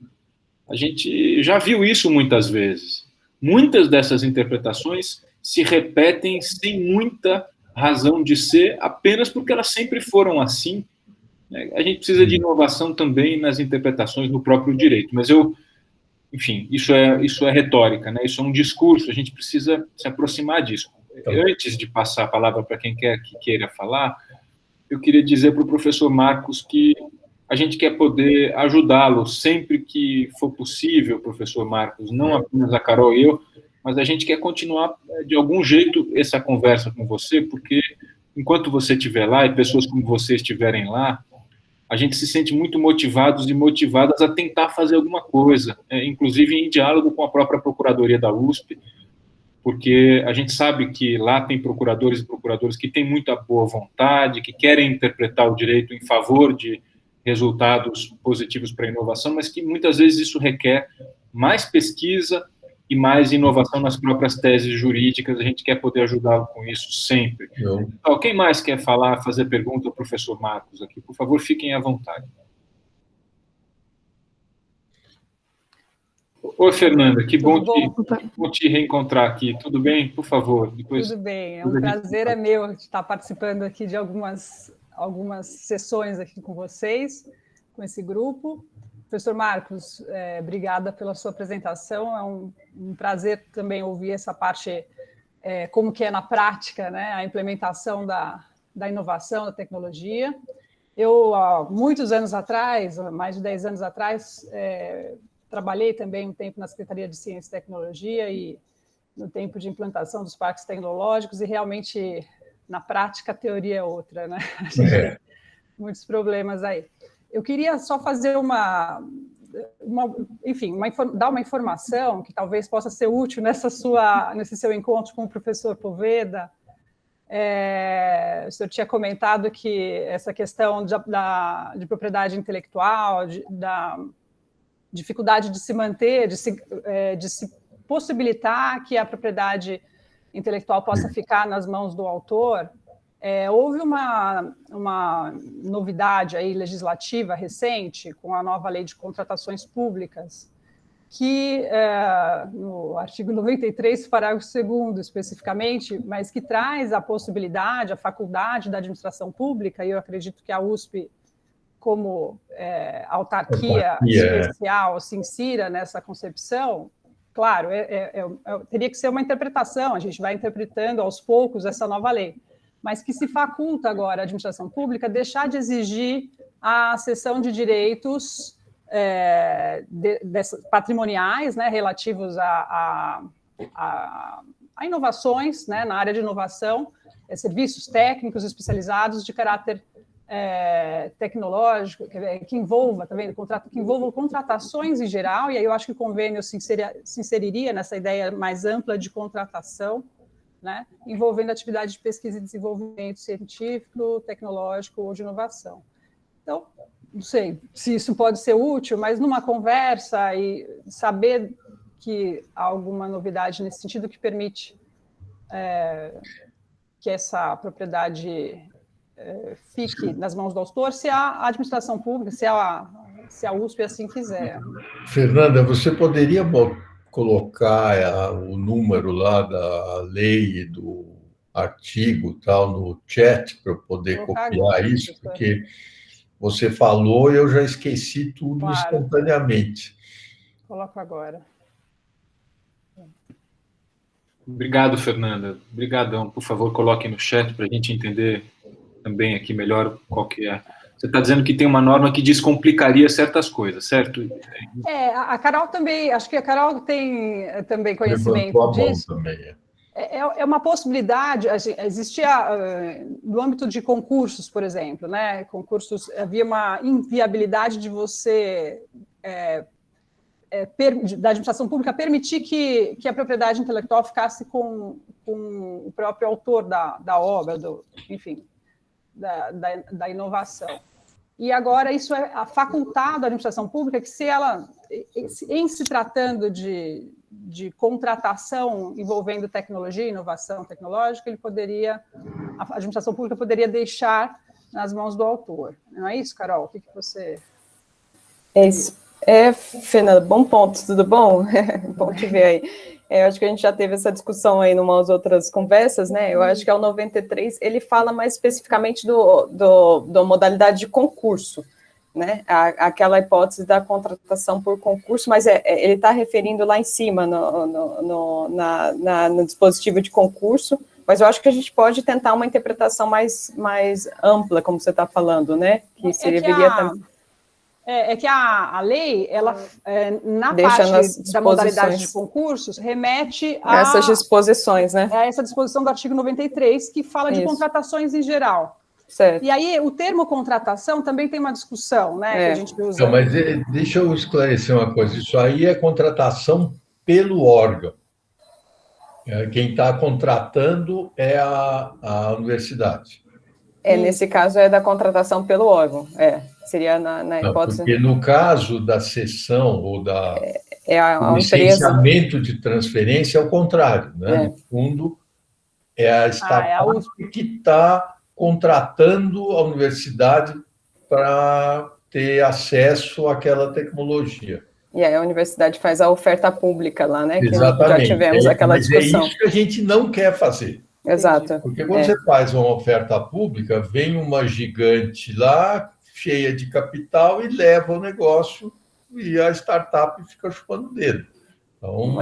A gente já viu isso muitas vezes. Muitas dessas interpretações se repetem sem muita razão de ser, apenas porque elas sempre foram assim. A gente precisa de inovação também nas interpretações no próprio direito, mas enfim, isso é retórica, né? Isso é um discurso, a gente precisa se aproximar disso. Antes de passar a palavra para quem quer que queira falar, eu queria dizer para o professor Marcos que a gente quer poder ajudá-lo sempre que for possível, professor Marcos, não apenas a Carol e eu, mas a gente quer continuar, de algum jeito, essa conversa com você, porque enquanto você estiver lá e pessoas como você estiverem lá, a gente se sente muito motivados e motivadas a tentar fazer alguma coisa, inclusive em diálogo com a própria Procuradoria da USP, porque a gente sabe que lá tem procuradores e procuradoras que têm muita boa vontade, que querem interpretar o direito em favor de resultados positivos para a inovação, mas que muitas vezes isso requer mais pesquisa e mais inovação nas próprias teses jurídicas. A gente quer poder ajudá-lo com isso sempre. Então, quem mais quer falar, fazer pergunta ao professor Marcos aqui? Por favor, fiquem à vontade. Oi, Fernanda, que bom te reencontrar aqui. Tudo bem? Por favor. Tudo bem, é um prazer é meu estar participando aqui de algumas sessões aqui com vocês, com esse grupo. Professor Marcos, obrigada pela sua apresentação, é um prazer também ouvir essa parte, como que é na prática, né, a implementação da inovação, da tecnologia. Eu, há muitos anos atrás, mais de 10 anos atrás, trabalhei também um tempo na Secretaria de Ciência e Tecnologia e no tempo de implantação dos parques tecnológicos, e realmente, na prática, a teoria é outra, né? A gente tem muitos problemas aí. Eu queria só fazer dar uma informação que talvez possa ser útil nesse seu encontro com o professor Poveda. O senhor tinha comentado que essa questão de propriedade intelectual, da dificuldade de se manter, de se possibilitar que a propriedade intelectual possa ficar nas mãos do autor. Houve uma novidade aí legislativa recente, com a nova lei de contratações públicas, que, no artigo 93, parágrafo 2º, especificamente, mas que traz a possibilidade, a faculdade da administração pública, e eu acredito que a USP, como autarquia especial, se insira nessa concepção. Claro, teria que ser uma interpretação, a gente vai interpretando aos poucos essa nova lei, mas que se faculta agora a administração pública deixar de exigir a cessão de direitos patrimoniais, né, relativos a inovações, né, na área de inovação, serviços técnicos especializados de caráter tecnológico, que envolva contratações em geral, e aí eu acho que o convênio se inseriria nessa ideia mais ampla de contratação, né, envolvendo atividade de pesquisa e desenvolvimento científico, tecnológico ou de inovação. Então, não sei se isso pode ser útil, mas numa conversa e saber que há alguma novidade nesse sentido que permite que essa propriedade fique nas mãos do autor, se a administração pública, se a USP assim quiser. Fernanda, você poderia colocar o número lá da lei, do artigo, tal, no chat, para eu poder copiar isso, porque você falou e eu já esqueci tudo instantaneamente. Coloco agora. Obrigado, Fernanda. Obrigadão. Por favor, coloque no chat para a gente entender também aqui melhor qual que é. Você está dizendo que tem uma norma que descomplicaria certas coisas, certo? A Carol também, acho que a Carol tem também conhecimento disso. Também. É uma possibilidade, existia no âmbito de concursos, por exemplo, né? Concursos, havia uma inviabilidade de você, da administração pública, permitir que a propriedade intelectual ficasse com o próprio autor da obra, enfim, da inovação. E agora isso é facultado à administração pública, que se ela, em se tratando de contratação envolvendo tecnologia, inovação tecnológica, a administração pública poderia deixar nas mãos do autor. Não é isso, Carol? O que você... É isso. Fernanda, bom ponto, tudo bom? Bom te ver aí. Eu acho que a gente já teve essa discussão aí em umas outras conversas, né? Eu acho que o 93, ele fala mais especificamente da modalidade de concurso, né? Aquela hipótese da contratação por concurso, mas ele está referindo lá em cima no dispositivo de concurso, mas eu acho que a gente pode tentar uma interpretação mais ampla, como você está falando, né? Que serviria também. É que a lei, ela, na Deixa parte da modalidade de concursos, remete a essas disposições, né? A essa disposição do artigo 93, que fala de contratações em geral. Certo. E aí, o termo contratação também tem uma discussão, né, que a gente usa. Não, mas deixa eu esclarecer uma coisa. Isso aí é contratação pelo órgão. Quem está contratando é a universidade. Nesse caso é da contratação pelo órgão. Seria na hipótese. Porque no caso da cessão ou da a licenciamento de transferência é o contrário, né? No fundo, é a startup que está contratando a universidade para ter acesso àquela tecnologia. E aí a universidade faz a oferta pública lá, né? Exatamente. Que já tivemos aquela discussão. É isso que a gente não quer fazer. Exato. Porque quando você faz uma oferta pública, vem uma gigante lá, cheia de capital, e leva o negócio, e a startup fica chupando o dedo. Então,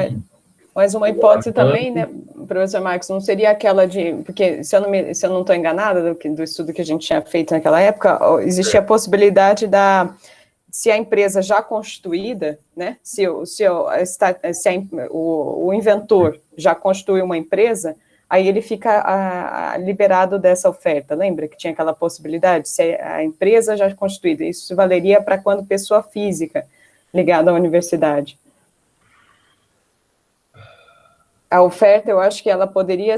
mas uma hipótese também, né, professor Marcos, não seria aquela de... Porque, se eu não estou enganada do estudo que a gente tinha feito naquela época, existia a possibilidade se a empresa já constituída, né, se o inventor já constituiu uma empresa, aí ele fica liberado dessa oferta. Lembra que tinha aquela possibilidade? Se a empresa já constituída, isso valeria para quando pessoa física ligada à universidade. A oferta, eu acho que ela poderia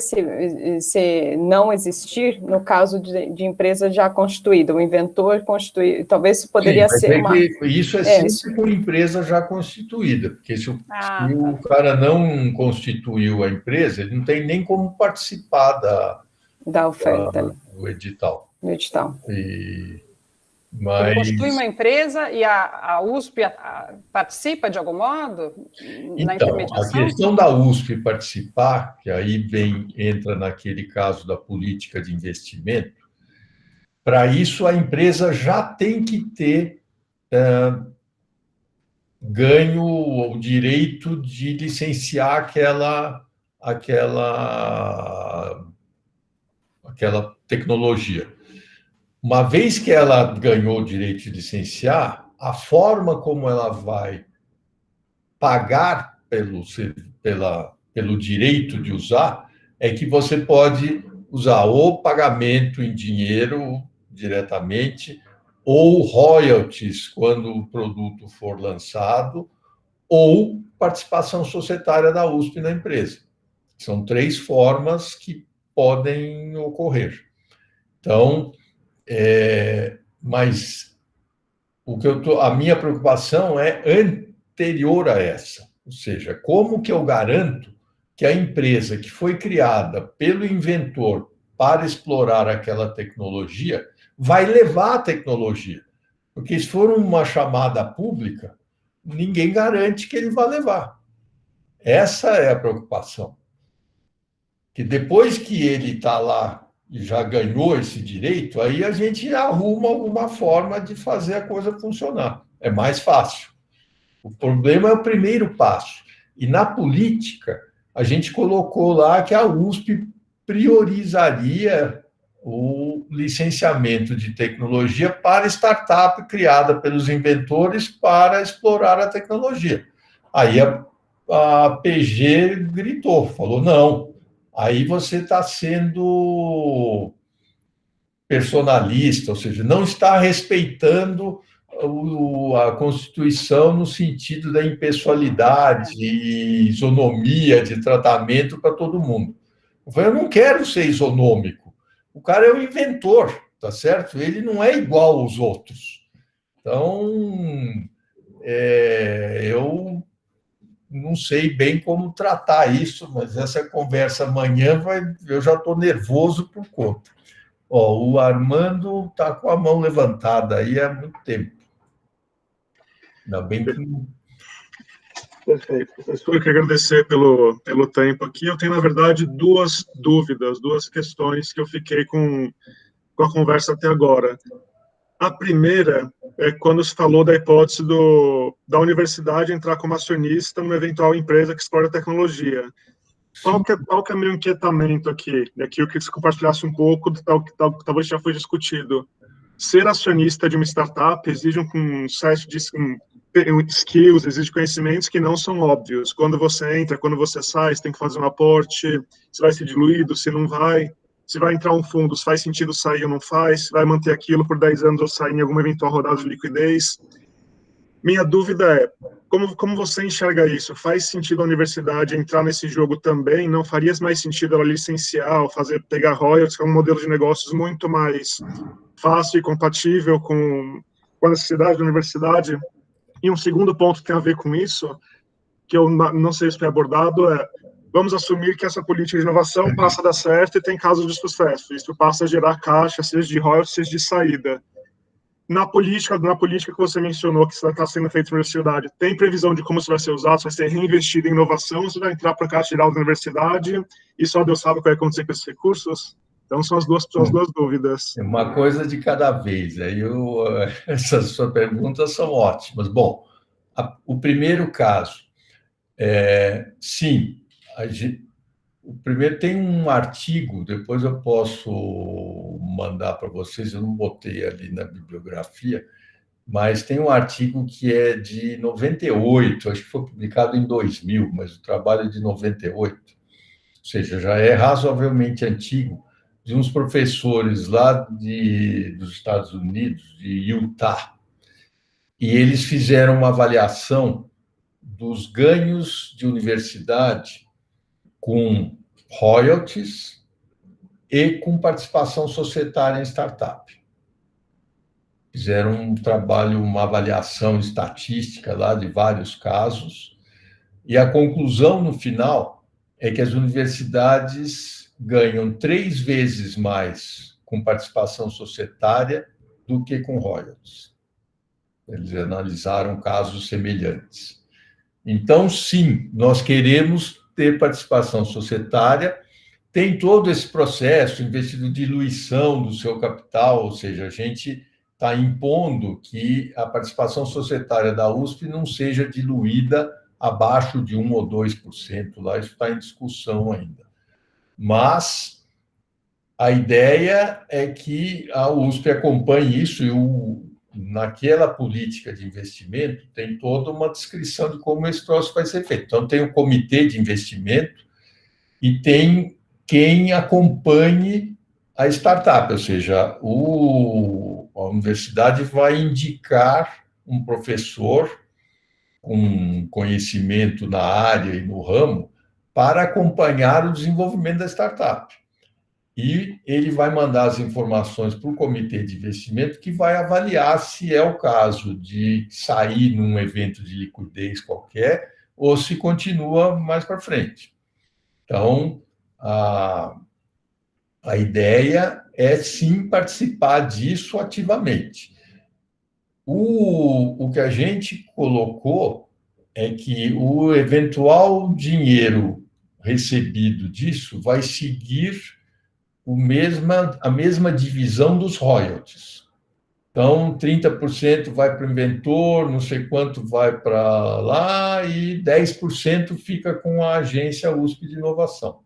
não existir no caso de empresa já constituída, o inventor constituído, talvez poderia ser uma... Isso sempre por empresa já constituída, porque se o cara não constituiu a empresa, ele não tem nem como participar da oferta, do edital. Do edital. Ele constitui uma empresa e a USP participa de algum modo na intermediação? A questão da USP participar, que aí entra naquele caso da política de investimento, para isso a empresa já tem que ter ganho o direito de licenciar aquela tecnologia. Uma vez que ela ganhou o direito de licenciar, a forma como ela vai pagar pelo direito de usar é que você pode usar ou pagamento em dinheiro diretamente, ou royalties quando o produto for lançado, ou participação societária da USP na empresa. São 3 formas que podem ocorrer. Então, mas a minha preocupação é anterior a essa, ou seja, como que eu garanto que a empresa que foi criada pelo inventor para explorar aquela tecnologia vai levar a tecnologia, porque se for uma chamada pública, ninguém garante que ele vai levar. Essa é a preocupação. Que depois que ele está lá e já ganhou esse direito, aí a gente arruma alguma forma de fazer a coisa funcionar. É mais fácil. O problema é o primeiro passo. E na política, a gente colocou lá que a USP priorizaria o licenciamento de tecnologia para startup criada pelos inventores para explorar a tecnologia. Aí a PG gritou, falou, não, aí você está sendo personalista, ou seja, não está respeitando a Constituição no sentido da impessoalidade e isonomia de tratamento para todo mundo. Eu não quero ser isonômico. O cara é o inventor, tá certo? Ele não é igual aos outros. Então, eu não sei bem como tratar isso, mas essa conversa amanhã eu já estou nervoso por conta. O Armando está com a mão levantada aí há muito tempo. Ainda bem que... Perfeito. Professor, eu queria agradecer pelo tempo aqui. Eu tenho, na verdade, 2 dúvidas, 2 questões que eu fiquei com a conversa até agora. A primeira é quando se falou da hipótese da universidade entrar como acionista numa eventual empresa que explora tecnologia. Qual que é o meu inquietamento aqui? Daqui eu queria que você compartilhasse um pouco do que talvez já foi discutido. ser acionista de uma startup exige um set de skills, exige conhecimentos que não são óbvios. Quando você entra, quando você sai, você tem que fazer um aporte, se vai ser diluído, se não vai, se vai entrar um fundo, se faz sentido sair ou não faz, se vai manter aquilo por 10 anos ou sair em alguma eventual rodada de liquidez. Minha dúvida é, como você enxerga isso? Faz sentido a universidade entrar nesse jogo também? Não faria mais sentido ela licenciar ou pegar royalties, que é um modelo de negócios muito mais fácil e compatível com a necessidade da universidade? E um segundo ponto que tem a ver com isso, que eu não sei se foi abordado, é vamos assumir que essa política de inovação passa a dar certo e tem casos de sucesso. Isso passa a gerar caixa, seja de royalties, seja de saída. Na política que você mencionou, que está sendo feita na universidade, tem previsão de como isso vai ser usado? Se vai ser reinvestido em inovação, se vai entrar para a Caixa Geral da Universidade, e só Deus sabe o que vai acontecer com esses recursos? Então, são as duas dúvidas. Uma coisa de cada vez. Essas suas perguntas são ótimas. Bom, o primeiro caso, sim, o primeiro tem um artigo, depois eu posso mandar para vocês, eu não botei ali na bibliografia, mas tem um artigo que é de 98, acho que foi publicado em 2000, mas o trabalho é de 98, ou seja, já é razoavelmente antigo, de uns professores lá dos Estados Unidos, de Utah, e eles fizeram uma avaliação dos ganhos de universidade com royalties e com participação societária em startup. Fizeram um trabalho, uma avaliação estatística lá de vários casos, e a conclusão no final é que as universidades ganham 3 vezes mais com participação societária do que com royalties. Eles analisaram casos semelhantes. Então, sim, nós queremos ter participação societária, tem todo esse processo, investido diluição do seu capital, ou seja, a gente está impondo que a participação societária da USP não seja diluída abaixo de 1 ou 2%, lá isso está em discussão ainda. Mas a ideia é que a USP acompanhe isso e naquela política de investimento tem toda uma descrição de como esse troço vai ser feito. Então, tem o comitê de investimento e tem quem acompanhe a startup, ou seja, a universidade vai indicar um professor com conhecimento na área e no ramo para acompanhar o desenvolvimento da startup. E ele vai mandar as informações para o comitê de investimento, que vai avaliar se é o caso de sair num evento de liquidez qualquer ou se continua mais para frente. Então, a ideia é, sim, participar disso ativamente. O que a gente colocou é que o eventual dinheiro recebido disso vai seguir a mesma divisão dos royalties. Então, 30% vai para o inventor, não sei quanto vai para lá, e 10% fica com a agência USP de inovação.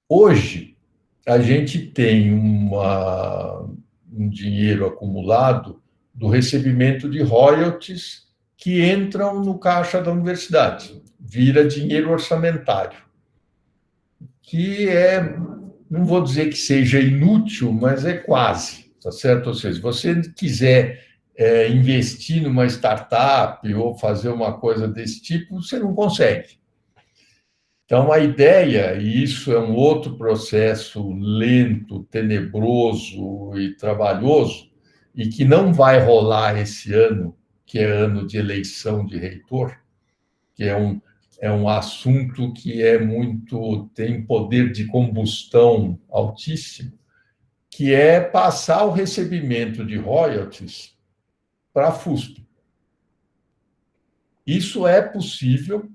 Hoje, a gente tem um dinheiro acumulado do recebimento de royalties que entram no caixa da universidade, vira dinheiro orçamentário, que não vou dizer que seja inútil, mas é quase, tá certo? Ou seja, se você quiser investir numa startup ou fazer uma coisa desse tipo, você não consegue. Então, a ideia, e isso é um outro processo lento, tenebroso e trabalhoso, e que não vai rolar esse ano, que é ano de eleição de reitor, que é um assunto que tem poder de combustão altíssimo, que é passar o recebimento de royalties para a FUSP. Isso é possível.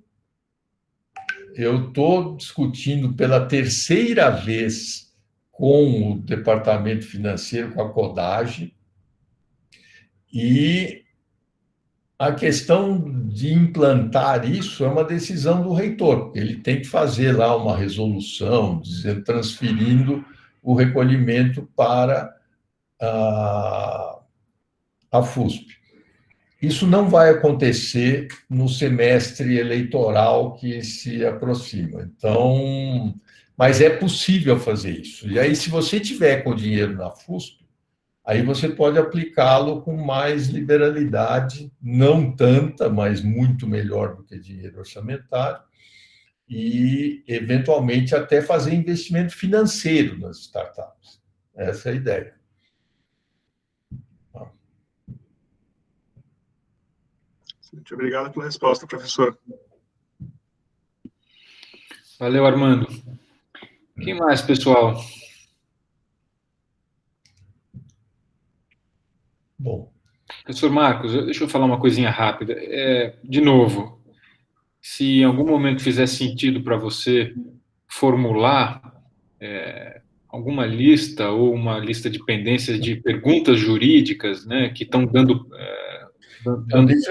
Eu estou discutindo pela 3ª vez com o Departamento Financeiro, com a CODAGE, e a questão de implantar isso é uma decisão do reitor, porque ele tem que fazer lá uma resolução, transferindo o recolhimento para a FUSP. Isso não vai acontecer no semestre eleitoral que se aproxima. Então, mas é possível fazer isso. E aí, se você tiver com o dinheiro na FUSP, aí você pode aplicá-lo com mais liberalidade, não tanta, mas muito melhor do que dinheiro orçamentário, e, eventualmente, até fazer investimento financeiro nas startups. Essa é a ideia. Muito obrigado pela resposta, professor. Valeu, Armando. Quem mais, pessoal? Bom. Professor Marcos, deixa eu falar uma coisinha rápida. De novo, se em algum momento fizer sentido para você formular alguma lista ou uma lista de pendências de perguntas jurídicas, né, que estão dando...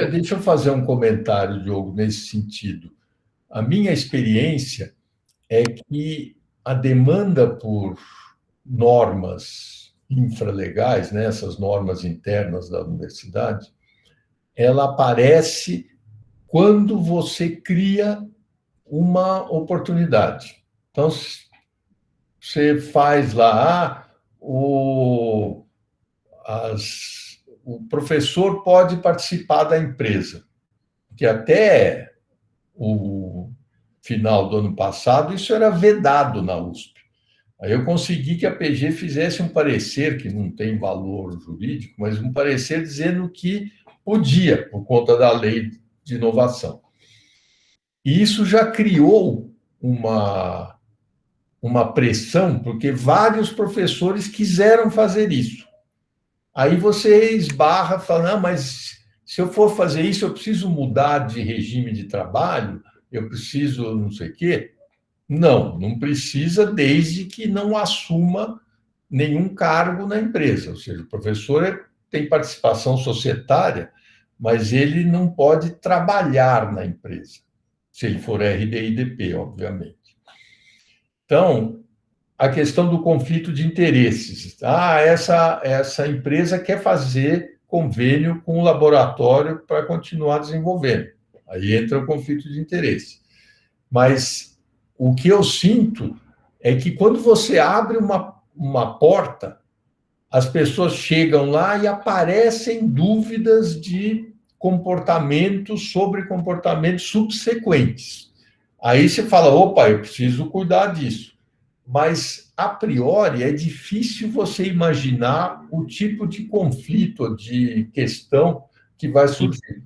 Deixa eu fazer um comentário, Diogo, nesse sentido. A minha experiência é que a demanda por normas infralegais, né, essas normas internas da universidade, ela aparece quando você cria uma oportunidade. Então, você faz lá, o professor pode participar da empresa, que até o final do ano passado isso era vedado na USP. Aí eu consegui que a PG fizesse um parecer, que não tem valor jurídico, mas um parecer dizendo que podia, por conta da lei de inovação. E isso já criou uma pressão, porque vários professores quiseram fazer isso. Aí você esbarra, fala, não, mas se eu for fazer isso, eu preciso mudar de regime de trabalho, eu preciso não sei o quê. Não precisa, desde que não assuma nenhum cargo na empresa. Ou seja, o professor tem participação societária, mas ele não pode trabalhar na empresa, se ele for RDIDP, obviamente. Então, a questão do conflito de interesses. Essa empresa quer fazer convênio com o laboratório para continuar desenvolvendo. Aí entra o conflito de interesse. Mas o que eu sinto é que quando você abre uma porta, as pessoas chegam lá e aparecem dúvidas de comportamentos sobre comportamentos subsequentes. Aí você fala, opa, eu preciso cuidar disso. Mas, a priori, é difícil você imaginar o tipo de conflito, de questão que vai surgir.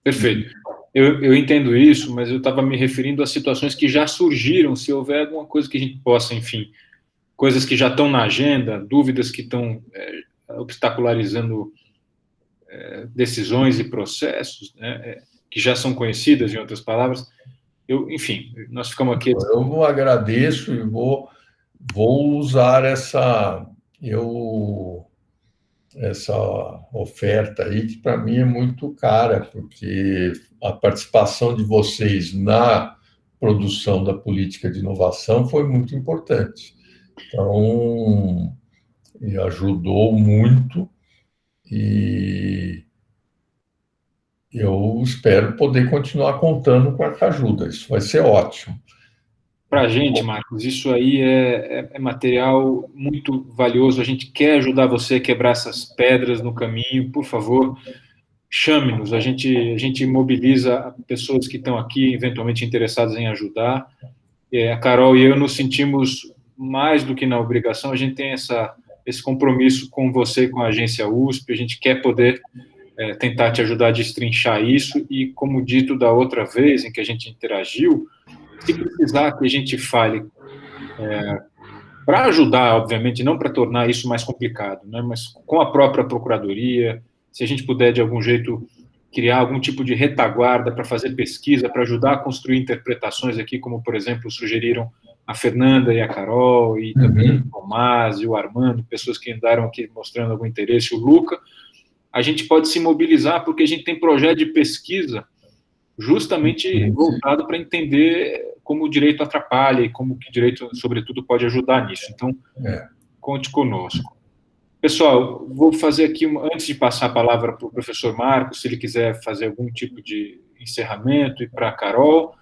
Perfeito. Eu entendo isso, mas eu estava me referindo a situações que já surgiram, se houver alguma coisa que a gente possa, enfim, coisas que já estão na agenda, dúvidas que estão obstacularizando decisões e processos, né, que já são conhecidas, em outras palavras. Enfim, nós ficamos aqui... Eu agradeço e vou usar essa oferta aí, que para mim é muito cara, porque a participação de vocês na produção da política de inovação foi muito importante. Então, me ajudou muito e eu espero poder continuar contando com essa ajuda. Isso vai ser ótimo. Para a gente, Marcos, isso aí é material muito valioso. A gente quer ajudar você a quebrar essas pedras no caminho. Por favor, chame-nos. A gente mobiliza pessoas que estão aqui, eventualmente interessadas em ajudar. A Carol e eu nos sentimos mais do que na obrigação. A gente tem esse compromisso com você e com a agência USP. A gente quer poder tentar te ajudar a destrinchar isso. E, como dito da outra vez em que a gente interagiu, se precisar que a gente fale para ajudar, obviamente, não para tornar isso mais complicado, né, mas com a própria Procuradoria, se a gente puder, de algum jeito, criar algum tipo de retaguarda para fazer pesquisa, para ajudar a construir interpretações aqui, como, por exemplo, sugeriram a Fernanda e a Carol, e também o Tomás e o Armando, pessoas que andaram aqui mostrando algum interesse, o Luca, a gente pode se mobilizar, porque a gente tem projeto de pesquisa justamente voltado para entender como o direito atrapalha e como que o direito, sobretudo, pode ajudar nisso. Então, conte conosco. Pessoal, vou fazer aqui, antes de passar a palavra para o professor Marcos, se ele quiser fazer algum tipo de encerramento, e para a Carol,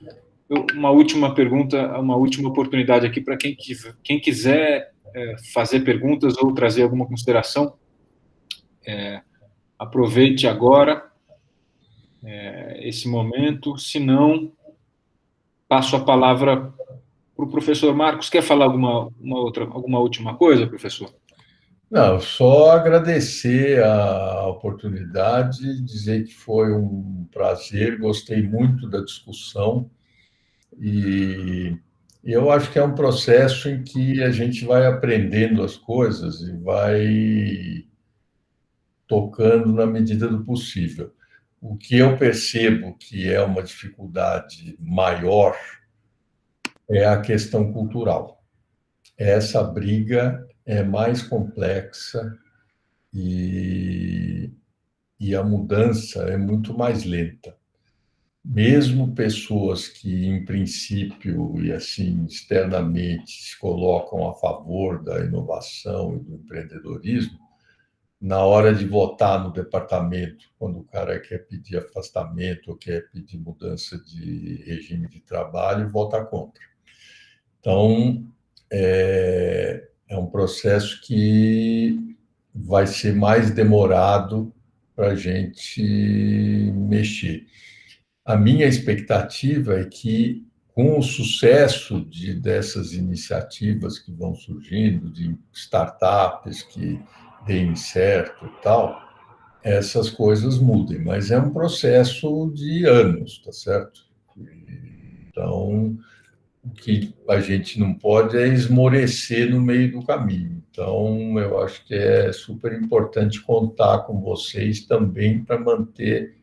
uma última pergunta, uma última oportunidade aqui para quem quiser fazer perguntas ou trazer alguma consideração. Aproveite agora esse momento, se não, passo a palavra para o professor Marcos. Quer falar alguma última coisa, professor? Não, só agradecer a oportunidade, dizer que foi um prazer, gostei muito da discussão e eu acho que é um processo em que a gente vai aprendendo as coisas e vai tocando na medida do possível. O que eu percebo que é uma dificuldade maior é a questão cultural. Essa briga é mais complexa e a mudança é muito mais lenta. Mesmo pessoas que, em princípio, e assim, externamente, se colocam a favor da inovação e do empreendedorismo, na hora de votar no departamento, quando o cara quer pedir afastamento ou quer pedir mudança de regime de trabalho, vota contra. Então, é um processo que vai ser mais demorado para a gente mexer. A minha expectativa é que, com o sucesso dessas iniciativas que vão surgindo, de startups que deem certo e tal, essas coisas mudem, mas é um processo de anos, tá certo? Então, o que a gente não pode é esmorecer no meio do caminho. Então, eu acho que é super importante contar com vocês também para manter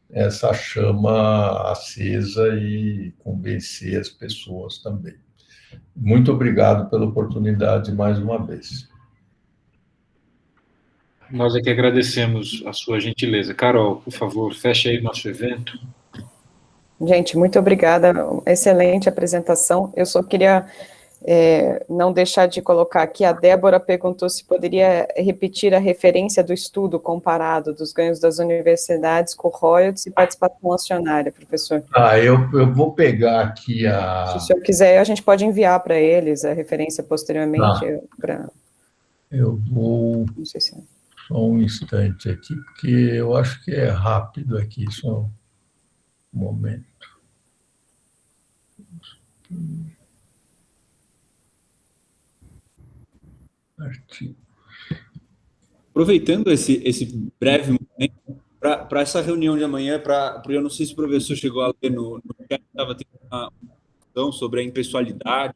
essa chama acesa e convencer as pessoas também. Muito obrigado pela oportunidade mais uma vez. Nós é que agradecemos a sua gentileza. Carol, por favor, feche aí o nosso evento. Gente, muito obrigada, excelente apresentação. Eu só queria não deixar de colocar aqui, a Débora perguntou se poderia repetir a referência do estudo comparado dos ganhos das universidades com royalties e participação acionária, professor. Eu vou pegar aqui a... Se o senhor quiser, a gente pode enviar para eles a referência posteriormente. Eu vou... Não sei se... Só um instante aqui, porque eu acho que é rápido aqui, só um momento. Artigo. Aproveitando esse breve momento, para essa reunião de amanhã, porque eu não sei se o professor chegou a ler no chat, estava tendo uma discussão sobre a impessoalidade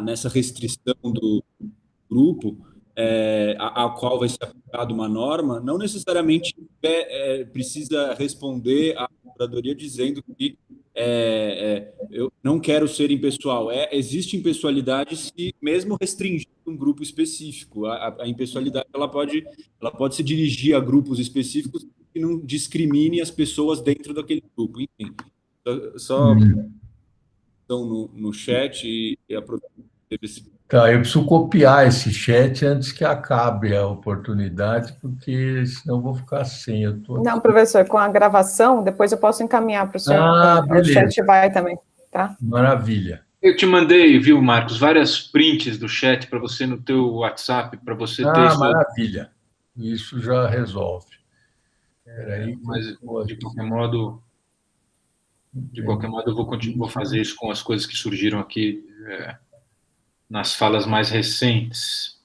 nessa restrição do grupo, a qual vai ser aplicada uma norma, não necessariamente precisa responder à procuradoria dizendo que eu não quero ser impessoal. Existe impessoalidade se, mesmo restringindo um grupo específico, a impessoalidade ela pode se dirigir a grupos específicos que não discrimine as pessoas dentro daquele grupo. Enfim, só estão no chat e aproveitando esse... Tá, eu preciso copiar esse chat antes que acabe a oportunidade, porque senão eu vou ficar sem. Não, professor, com a gravação, depois eu posso encaminhar para o senhor. Beleza. O chat vai também, tá? Maravilha. Eu te mandei, viu, Marcos, várias prints do chat para você no teu WhatsApp, para você ter... Maravilha. Isso já resolve. Peraí, mas, de qualquer modo, eu vou fazer isso com as coisas que surgiram aqui nas falas mais recentes.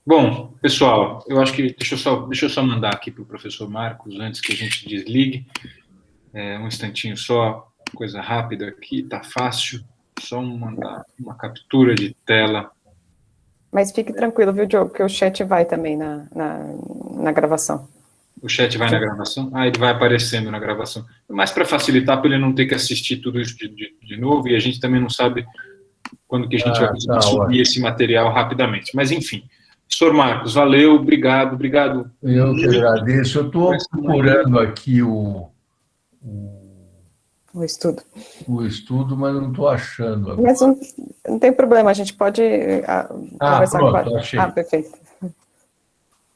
Bom, pessoal, eu acho que... Deixa eu só mandar aqui para o professor Marcos, antes que a gente desligue. Um instantinho só, coisa rápida aqui, tá fácil. Só mandar uma captura de tela. Mas fique tranquilo, viu, Diogo, que o chat vai também na gravação. O chat vai na gravação? Ele vai aparecendo na gravação. Mas para facilitar, para ele não ter que assistir tudo isso de novo, e a gente também não sabe quando que a gente vai conseguir subir esse material rapidamente. Mas, enfim. Professor Marcos, valeu, obrigado. Eu que agradeço. Eu estou procurando aqui o estudo. O estudo, mas não estou achando agora. Mas não tem problema, a gente pode conversar pronto, com a... achei. Perfeito.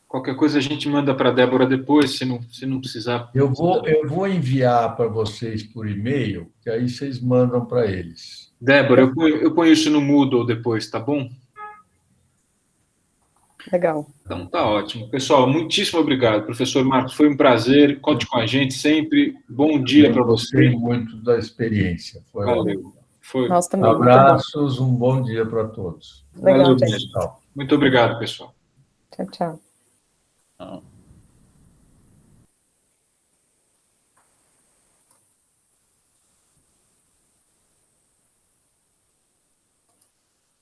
Qualquer coisa a gente manda para a Débora depois, se não precisar. Eu vou enviar para vocês por e-mail, que aí vocês mandam para eles. Débora, eu ponho isso no Moodle depois, tá bom? Legal. Então tá ótimo. Pessoal, muitíssimo obrigado. Professor Marcos, foi um prazer. Conte com a gente sempre. Bom dia para você. Gostei muito da experiência. Foi Valeu. Nós também. Abraços, um bom dia para todos. Legal, Valeu, gente. muito obrigado, pessoal. Tchau, tchau. Não.